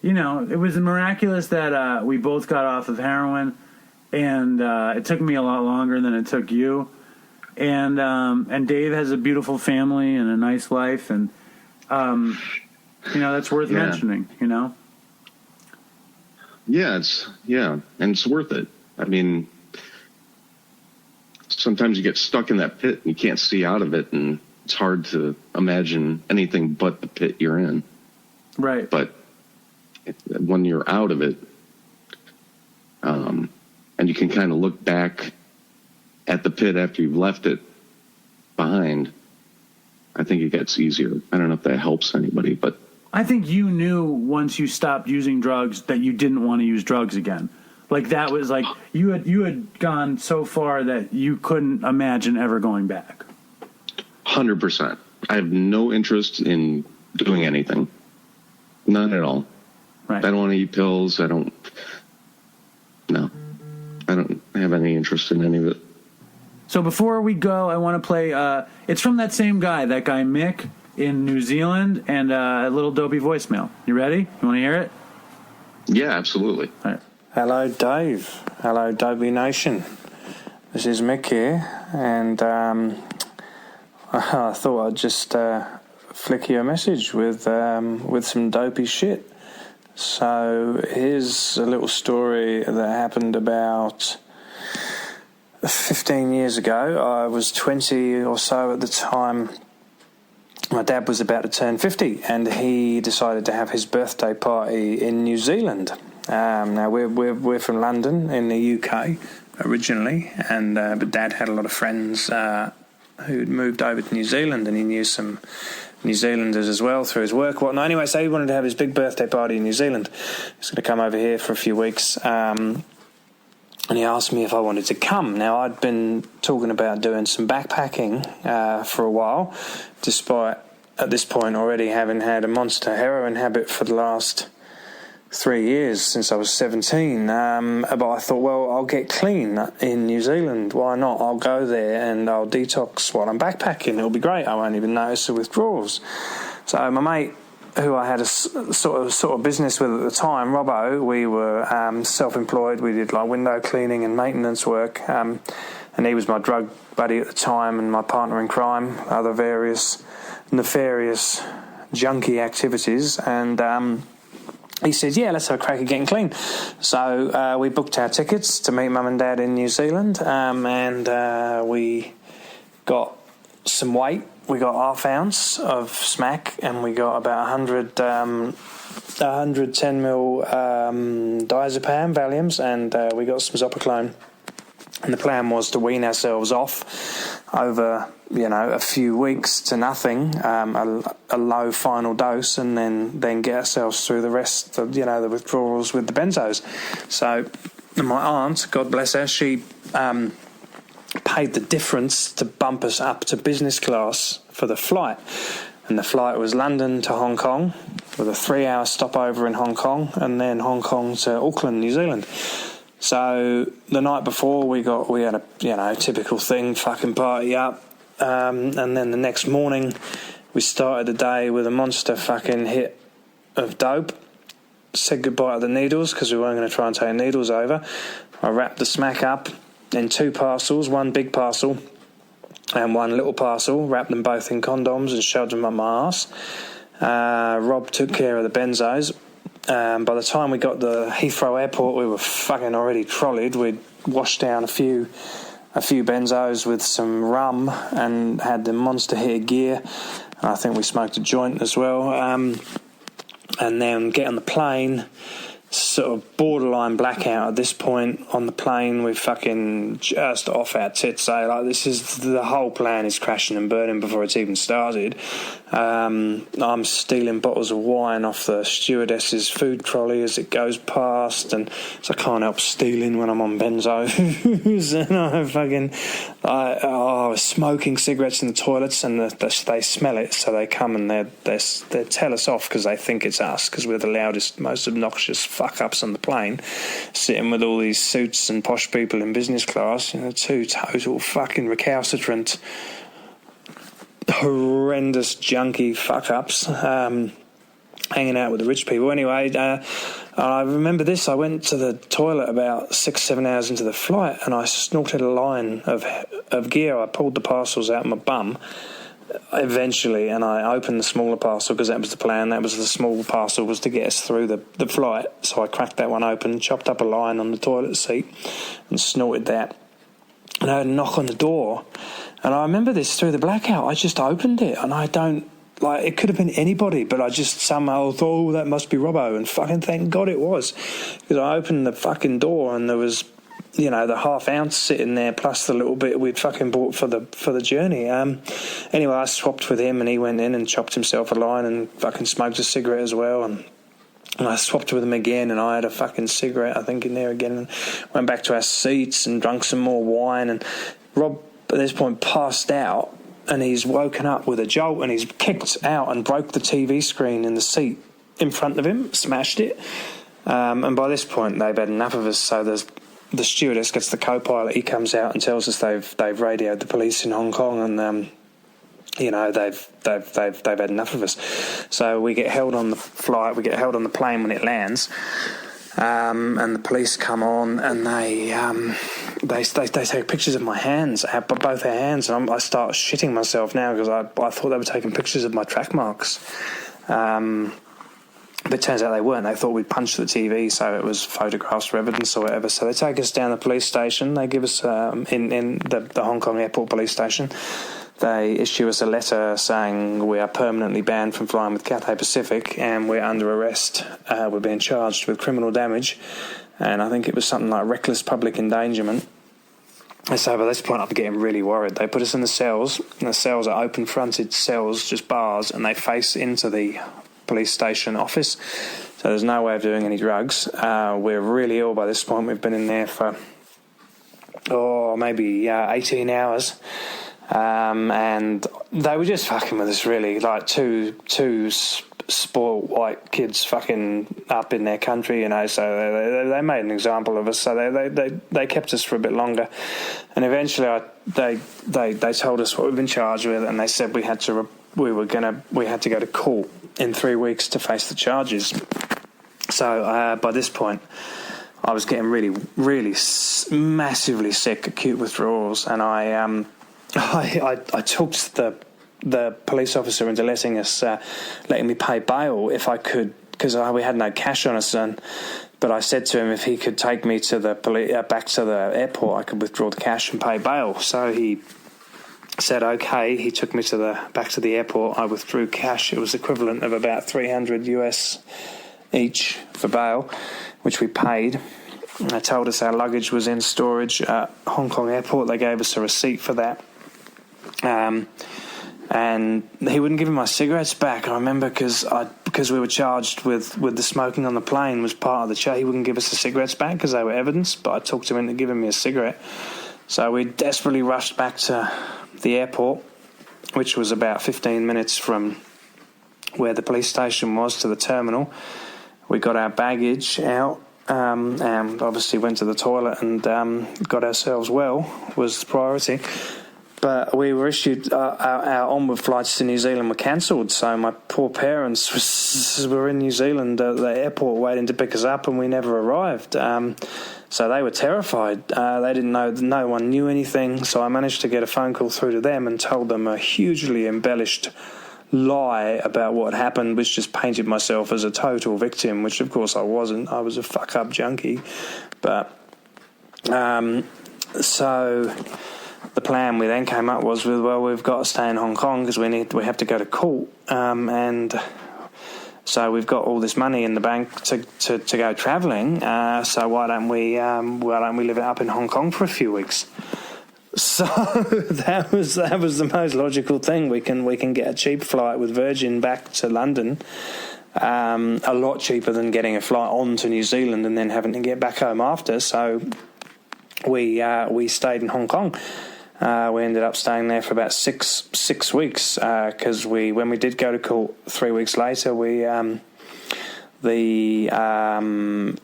you know, it was miraculous that we both got off of heroin. And it took me a lot longer than it took you. And Dave has a beautiful family and a nice life, and you know, that's worth mentioning. You know. Yeah, and it's worth it. I mean, sometimes you get stuck in that pit and you can't see out of it, and it's hard to imagine anything but the pit you're in. Right. But when you're out of it, and you can kind of look back at the pit after you've left it behind, I think it gets easier. I don't know if that helps anybody, but I think you knew once you stopped using drugs that you didn't want to use drugs again. Like that was like you had gone so far that you couldn't imagine ever going back. 100%. I have no interest in doing anything. None at all. Right. I don't want to eat pills. I don't have any interest in any of it. So before we go, I want to play, it's from that same guy, Mick in New Zealand, and a little Dopey voicemail. You ready? You want to hear it? Yeah, absolutely. All right. Hello, Dave. Hello, Dopey Nation. This is Mick here, and I thought I'd just flick you a message with some dopey shit. So here's a little story that happened about 15 years ago. I was 20 or so at the time. My dad was about to turn 50, and he decided to have his birthday party in New Zealand. Now we're from London in the UK originally, and but Dad had a lot of friends who'd moved over to New Zealand, and he knew some New Zealanders as well through his work, whatnot. Anyway, so he wanted to have his big birthday party in New Zealand. He's going to come over here for a few weeks, and he asked me if I wanted to come. Now, I'd been talking about doing some backpacking for a while, despite at this point already having had a monster heroin habit for the last 3 years, since I was 17. But I thought, well, I'll get clean in New Zealand. Why not? I'll go there and I'll detox while I'm backpacking. It'll be great. I won't even notice the withdrawals. So my mate, who I had a sort of business with at the time, Robbo, we were self-employed. We did like window cleaning and maintenance work. And he was my drug buddy at the time and my partner in crime, other various nefarious junky activities. And he said, yeah, let's have a crack at getting clean. So we booked our tickets to meet Mum and Dad in New Zealand, and we got some weight. We got half ounce of smack, and we got about 110 mil diazepam, Valiums, and we got some Zopiclone. And the plan was to wean ourselves off over, a few weeks to nothing, a low final dose, and then get ourselves through the rest of, the withdrawals with the benzos. So my aunt, God bless her, she paid the difference to bump us up to business class for the flight. And the flight was London to Hong Kong, with a 3-hour stopover in Hong Kong, and then Hong Kong to Auckland, New Zealand. So the night before we had a typical thing, fucking party up, and then the next morning we started the day with a monster fucking hit of dope. Said goodbye to the needles because we weren't going to try and take needles over. I wrapped the smack up in 2 parcels, one big parcel and one little parcel, wrapped them both in condoms and shoved them up my arse. Rob took care of the benzos. By the time we got to Heathrow Airport, we were fucking already trolleyed. We'd washed down a few benzos with some rum and had the monster hair gear. I think we smoked a joint as well. And then get on the plane, sort of borderline blackout at this point on the plane. We fucking just off our tits. So this is the whole plan is crashing and burning before it's even started. I'm stealing bottles of wine off the stewardess's food trolley as it goes past, and so I can't help stealing when I'm on benzos. And I was smoking cigarettes in the toilets, and they smell it, so they come and they tell us off because they think it's us, because we're the loudest, most obnoxious fuck-ups on the plane, sitting with all these suits and posh people in business class, two total fucking recalcitrant, horrendous junky fuck-ups, hanging out with the rich people. Anyway, I remember this. I went to the toilet about 6-7 hours into the flight, and I snorted a line of gear. I pulled the parcels out of my bum eventually, and I opened the smaller parcel because that was the plan. That was the small parcel was to get us through the flight. So I cracked that one open, chopped up a line on the toilet seat and snorted that. And I had a knock on the door, and I remember this through the blackout. I just opened it, and I don't, it could have been anybody, but I just somehow thought, that must be Robbo, and fucking thank God it was, because I opened the fucking door and there was, the half ounce sitting there plus the little bit we'd fucking bought for the journey. Anyway, I swapped with him, and he went in and chopped himself a line and fucking smoked a cigarette as well, and I swapped with him again, and I had a fucking cigarette, I think, in there again, and went back to our seats and drunk some more wine. And Rob, at this point, passed out, and he's woken up with a jolt, and he's kicked out and broke the TV screen in the seat in front of him, smashed it. And by this point, they've had enough of us, so the stewardess gets the co-pilot. He comes out and tells us they've radioed the police in Hong Kong, and they've had enough of us. So we get held on the flight, we get held on the plane when it lands, and the police come on, and they take pictures of my hands, both our hands, and I start shitting myself now because I thought they were taking pictures of my track marks. But it turns out they weren't. They thought we'd punched the TV, so it was photographs for evidence or whatever. So they take us down the police station. They give us, in the Hong Kong airport police station, they issue us a letter saying we are permanently banned from flying with Cathay Pacific and we're under arrest. We're being charged with criminal damage. And I think it was something like reckless public endangerment. And so by this point, I'm getting really worried. They put us in the cells, and the cells are open-fronted cells, just bars, and they face into the police station office, so there's no way of doing any drugs. We're really ill by this point. We've been in there for maybe 18 hours, and they were just fucking with us, really, like two spoiled white kids fucking up in their country, so they made an example of us. So they kept us for a bit longer, and eventually they told us what we've been charged with, and they said we had to go to court in 3 weeks to face the charges. So by this point, I was getting really, really massively sick, acute withdrawals, and I talked the police officer into letting me pay bail if I could, because we had no cash on us, but I said to him if he could take me to back to the airport, I could withdraw the cash and pay bail. So he said okay. He took me back to the airport. I withdrew cash. It was equivalent of about $300 US each for bail, which we paid. They told us our luggage was in storage at Hong Kong airport. They gave us a receipt for that. And he wouldn't give me my cigarettes back. I remember because we were charged with the smoking on the plane was part of the charge. He wouldn't give us the cigarettes back because they were evidence, but I talked him into giving me a cigarette. So we desperately rushed back to the airport, which was about 15 minutes from where the police station was to the terminal. We got our baggage out, and obviously went to the toilet and got ourselves well, was the priority. But we were issued our onward flights to New Zealand were cancelled, so my poor parents were in New Zealand at the airport waiting to pick us up, and we never arrived. So they were terrified. They didn't know, no one knew anything, so I managed to get a phone call through to them and told them a hugely embellished lie about what happened, which just painted myself as a total victim, which of course I wasn't. I was a fuck-up junkie. But so the plan we then came up was with, well, we've got to stay in Hong Kong because we have to go to court, and so we've got all this money in the bank to go travelling. So why don't we live it up in Hong Kong for a few weeks? So that was the most logical thing. We can get a cheap flight with Virgin back to London, a lot cheaper than getting a flight on to New Zealand and then having to get back home after. So we stayed in Hong Kong. We ended up staying there for about six weeks because when we did go to court 3 weeks later, the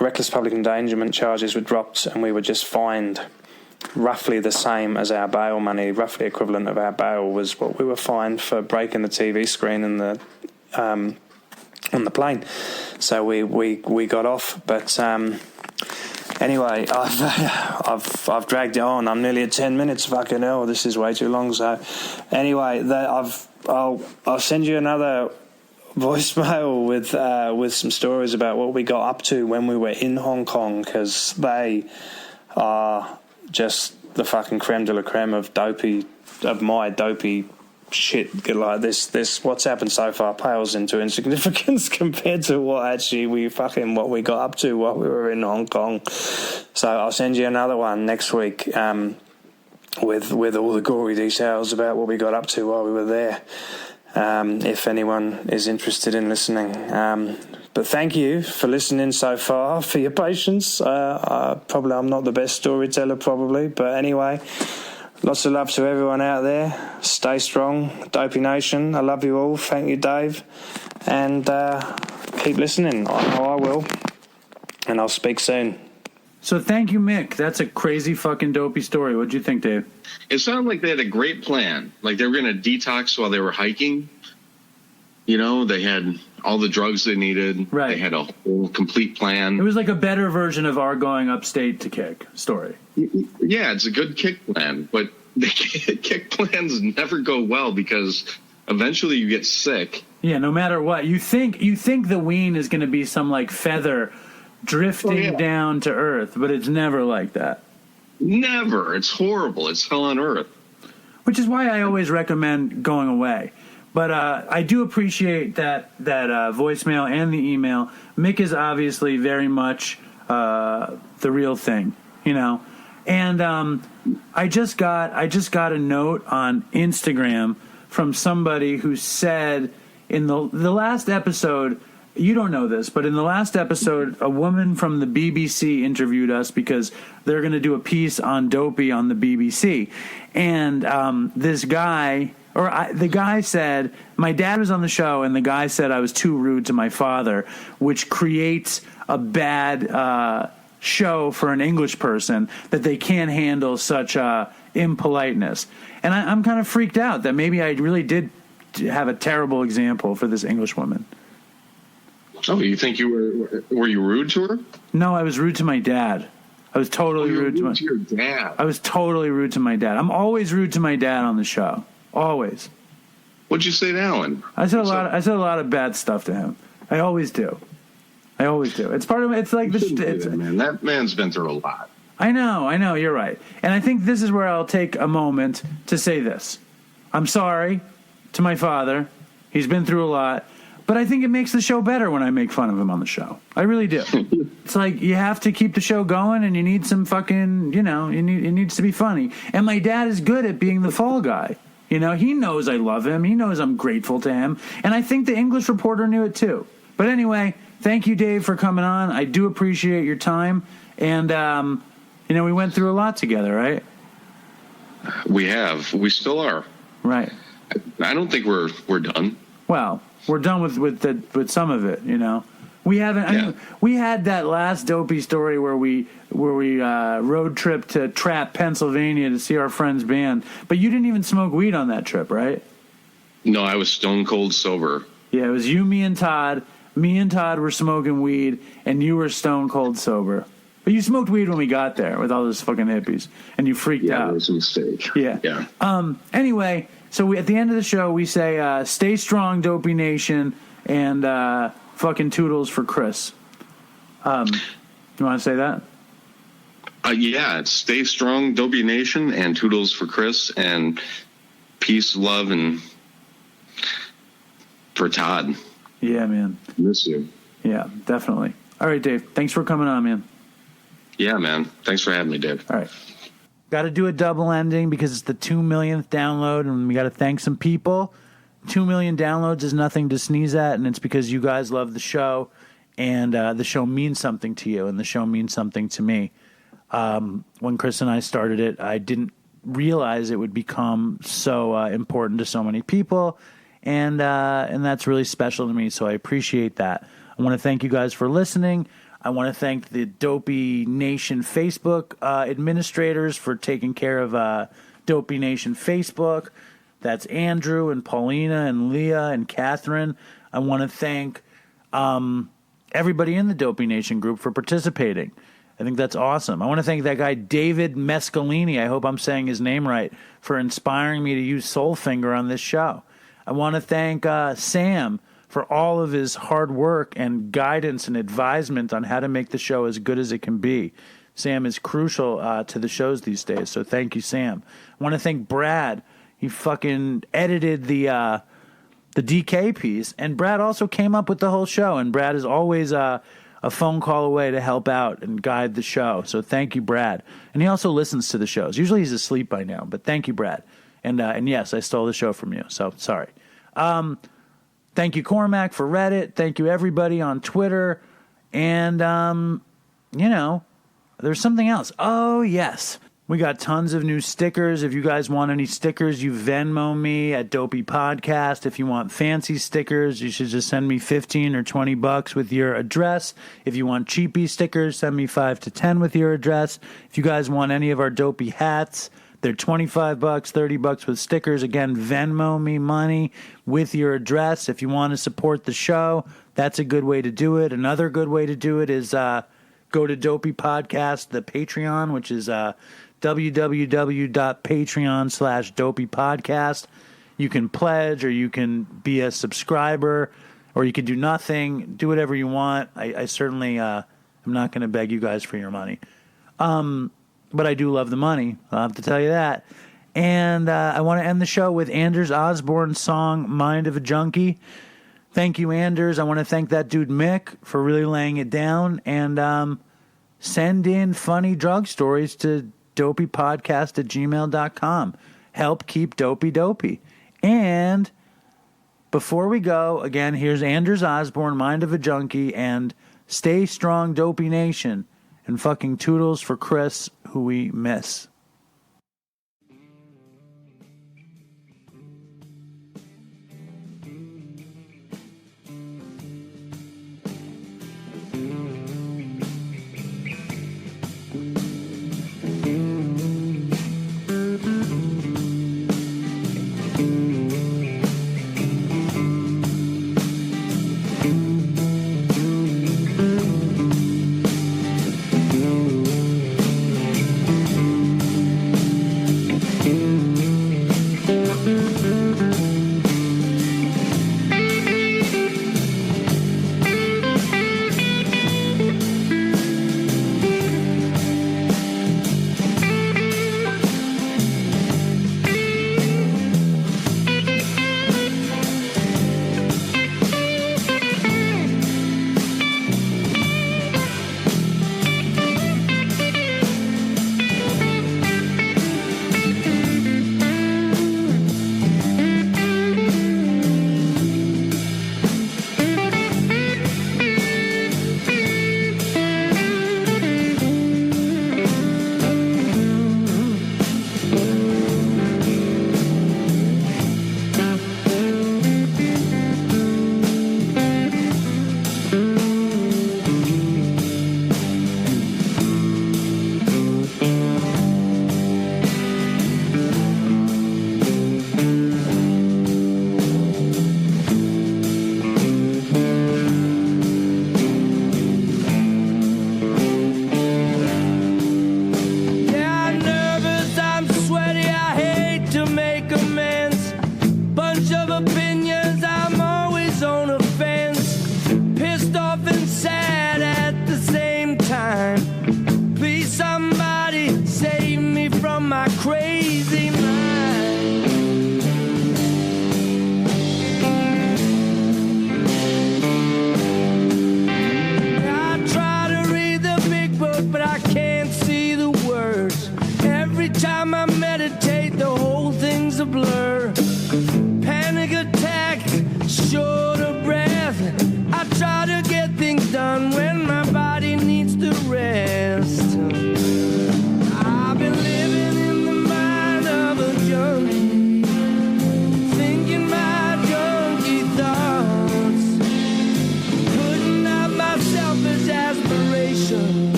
reckless public endangerment charges were dropped and we were just fined roughly the same as our bail money. Roughly equivalent of our bail was what we were fined for breaking the TV screen in the on the plane. So we got off, but anyway, I've dragged it on. I'm nearly at 10 minutes. Fucking hell, this is way too long. So anyway, I'll send you another voicemail with some stories about what we got up to when we were in Hong Kong, because they are just the fucking creme de la creme of my dopey shit. Like this what's happened so far pales into insignificance compared to what we got up to while we were in Hong Kong. So I'll send you another one next week with all the gory details about what we got up to while we were there, if anyone is interested in listening. But thank you for listening so far, for your patience. I'm not the best storyteller probably, but anyway, lots of love to everyone out there. Stay strong, Dopey Nation. I love you all. Thank you, Dave. And keep listening. I know I will. And I'll speak soon. So thank you, Mick. That's a crazy fucking dopey story. What'd you think, Dave? It sounded like they had a great plan. Like they were going to detox while they were hiking. You know, they had all the drugs they needed. Right. They had a whole complete plan. It was like a better version of our going upstate to kick story. Yeah, it's a good kick plan, but the kick plans never go well because eventually you get sick. Yeah, no matter what. You think the ween is going to be some like feather drifting down to earth, but it's never like that. Never. It's horrible. It's hell on earth. Which is why I always recommend going away. But I do appreciate that voicemail and the email. Mick is obviously very much the real thing, you know. And I just got a note on Instagram from somebody who said in the last episode, you don't know this, but in the last episode, a woman from the BBC interviewed us because they're going to do a piece on Dopey on the BBC. And this guy... the guy said, my dad was on the show, and the guy said I was too rude to my father, which creates a bad show for an English person, that they can't handle such impoliteness. And I'm kind of freaked out that maybe I really did have a terrible example for this English woman. Oh, you think you were you rude to her? No, I was rude to my dad. I was totally rude to your dad. I was totally rude to my dad. I'm always rude to my dad on the show. Always. What'd you say to Alan? I said a lot of bad stuff to him. I always do. It's part of it. It's like that man's been through a lot. I know. You're right. And I think this is where I'll take a moment to say this. I'm sorry to my father. He's been through a lot. But I think it makes the show better when I make fun of him on the show. I really do. It's like you have to keep the show going, and you need some fucking, it needs to be funny. And my dad is good at being the fall guy. You know, he knows I love him. He knows I'm grateful to him. And I think the English reporter knew it too. But anyway, thank you, Dave, for coming on. I do appreciate your time. And, we went through a lot together, right? We have. We still are. Right. I don't think we're done. Well, we're done with some of it, you know. We haven't. Yeah. I mean, we had that last Dopey story where we road trip to Trapp, Pennsylvania to see our friend's band. But you didn't even smoke weed on that trip, right? No, I was stone cold sober. Yeah, it was you, me, and Todd. Me and Todd were smoking weed, and you were stone cold sober. But you smoked weed when we got there with all those fucking hippies, and you freaked out. Yeah, it was a mistake. Yeah. Anyway, So at the end of the show, we say, stay strong, Dopey Nation, and fucking toodles for Chris. You want to say that? Yeah, stay strong, Dopey Nation, and toodles for Chris, and peace, love, and for Todd. Yeah, man. Miss you. Yeah, definitely. All right, Dave. Thanks for coming on, man. Yeah, man. Thanks for having me, Dave. All right. Got to do a double ending because it's the 2 millionth download, and we got to thank some people. 2 million downloads is nothing to sneeze at, and it's because you guys love the show, and the show means something to you, and the show means something to me. When Chris and I started it, I didn't realize it would become so important to so many people, and that's really special to me, so I appreciate that. I want to thank you guys for listening. I want to thank the Dopey Nation Facebook administrators for taking care of Dopey Nation Facebook. That's Andrew and Paulina and Leah and Catherine. I want to thank everybody in the Dopey Nation group for participating. I think that's awesome. I want to thank that guy David Mescalini, I hope I'm saying his name right, for inspiring me to use Soulfinger on this show. I want to thank Sam for all of his hard work and guidance and advisement on how to make the show as good as it can be. Sam is crucial to the shows these days, so thank you, Sam. I want to thank Brad. He fucking edited the DK piece, and Brad also came up with the whole show, and Brad is always a phone call away to help out and guide the show, so thank you, Brad. And he also listens to the shows. Usually he's asleep by now, but thank you, Brad. And yes, I stole the show from you, so sorry. Thank you, Cormac, for Reddit. Thank you, everybody on Twitter. And, there's something else. Oh, yes. We got tons of new stickers. If you guys want any stickers, you Venmo me at Dopey Podcast. If you want fancy stickers, you should just send me $15 or $20 with your address. If you want cheapy stickers, send me $5 to $10 with your address. If you guys want any of our Dopey hats, they're $25, $30 with stickers. Again, Venmo me money with your address. If you want to support the show, that's a good way to do it. Another good way to do it is go to Dopey Podcast, the Patreon, which is www.patreon.com/Dopey Podcast. You can pledge, or you can be a subscriber, or you can do nothing. Do whatever you want. I certainly am not going to beg you guys for your money. But I do love the money. I'll have to tell you that. And I want to end the show with Anders Osborne's song, Mind of a Junky. Thank you, Anders. I want to thank that dude, Mick, for really laying it down. And send in funny drug stories to dopeypodcast@gmail.com. Help keep Dopey dopey. And before we go, again, here's Anders Osborne, Mind of a Junky, and stay strong, Dopey Nation. And fucking toodles for Chris, who we miss.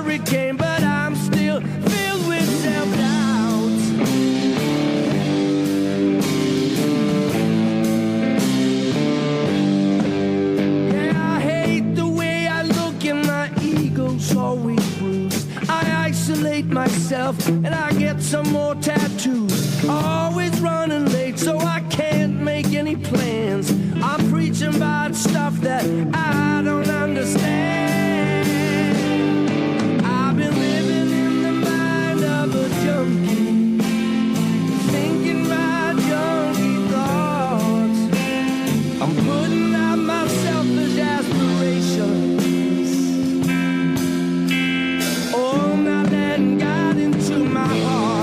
hurricane, but I'm still filled with self-doubt. Yeah, I hate the way I look and my ego's always bruised. I isolate myself and I get some more tattoos. Always running late so I can't make any plans. I'm preaching about stuff that I don't understand. I've been living in the mind of a junkie, thinking my junkie thoughts. I'm putting out my selfish aspirations. Oh, I'm not letting God into my heart.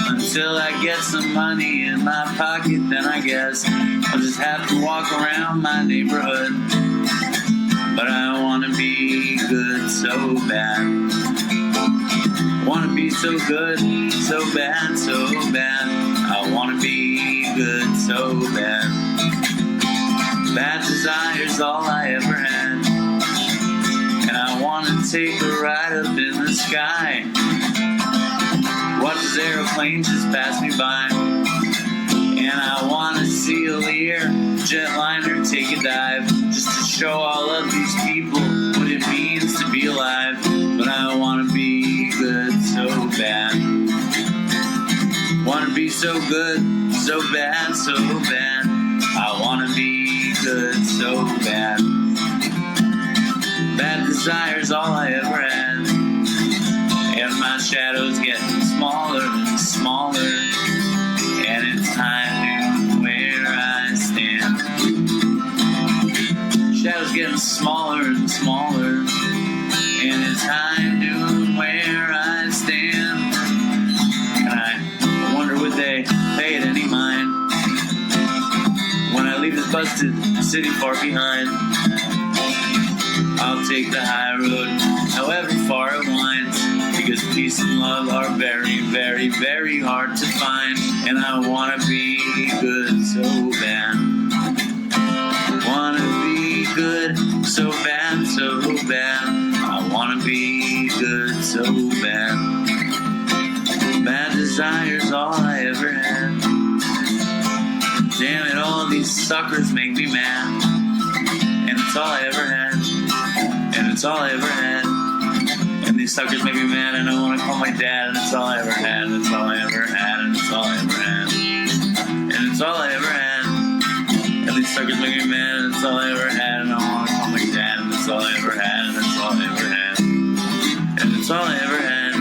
Until I get some money in my pocket, then I guess I'll just have to walk around my neighborhood. But I wanna be good so bad. Wanna be so good, so bad, so bad. I wanna be good so bad. Bad desire's all I ever had. And I wanna take a ride up in the sky. Watch this aeroplane just pass me by. And And I wanna see a Lear jetliner take a dive, just to show all of these people what it means to be alive. But I wanna be good so bad. Wanna be so good, so bad, so bad. I wanna be good so bad. Bad desire's all I ever had, and my shadow's getting smaller and smaller, and it's time to where I stand. Shadow's getting smaller and smaller, and it's time to where I stand. And I wonder would they pay it any mind when I leave this busted city far behind. I'll take the high road, however far it winds, because peace and love are very, very, very hard to find. And I wanna be good so bad. Wanna be good so bad, so bad. I wanna be good so bad. Bad desire's all I ever had. Damn it, all these suckers make me mad. And it's all I ever had. And it's all I ever had. And these suckers make me mad, and I wanna call my dad, and it's all I ever had, and it's all I ever had, and it's all I ever had. And it's all I ever had. And these suckers make me mad, and it's all I ever had, and I wanna call my dad, and it's all I ever had, and it's all I ever had. And it's all I ever had.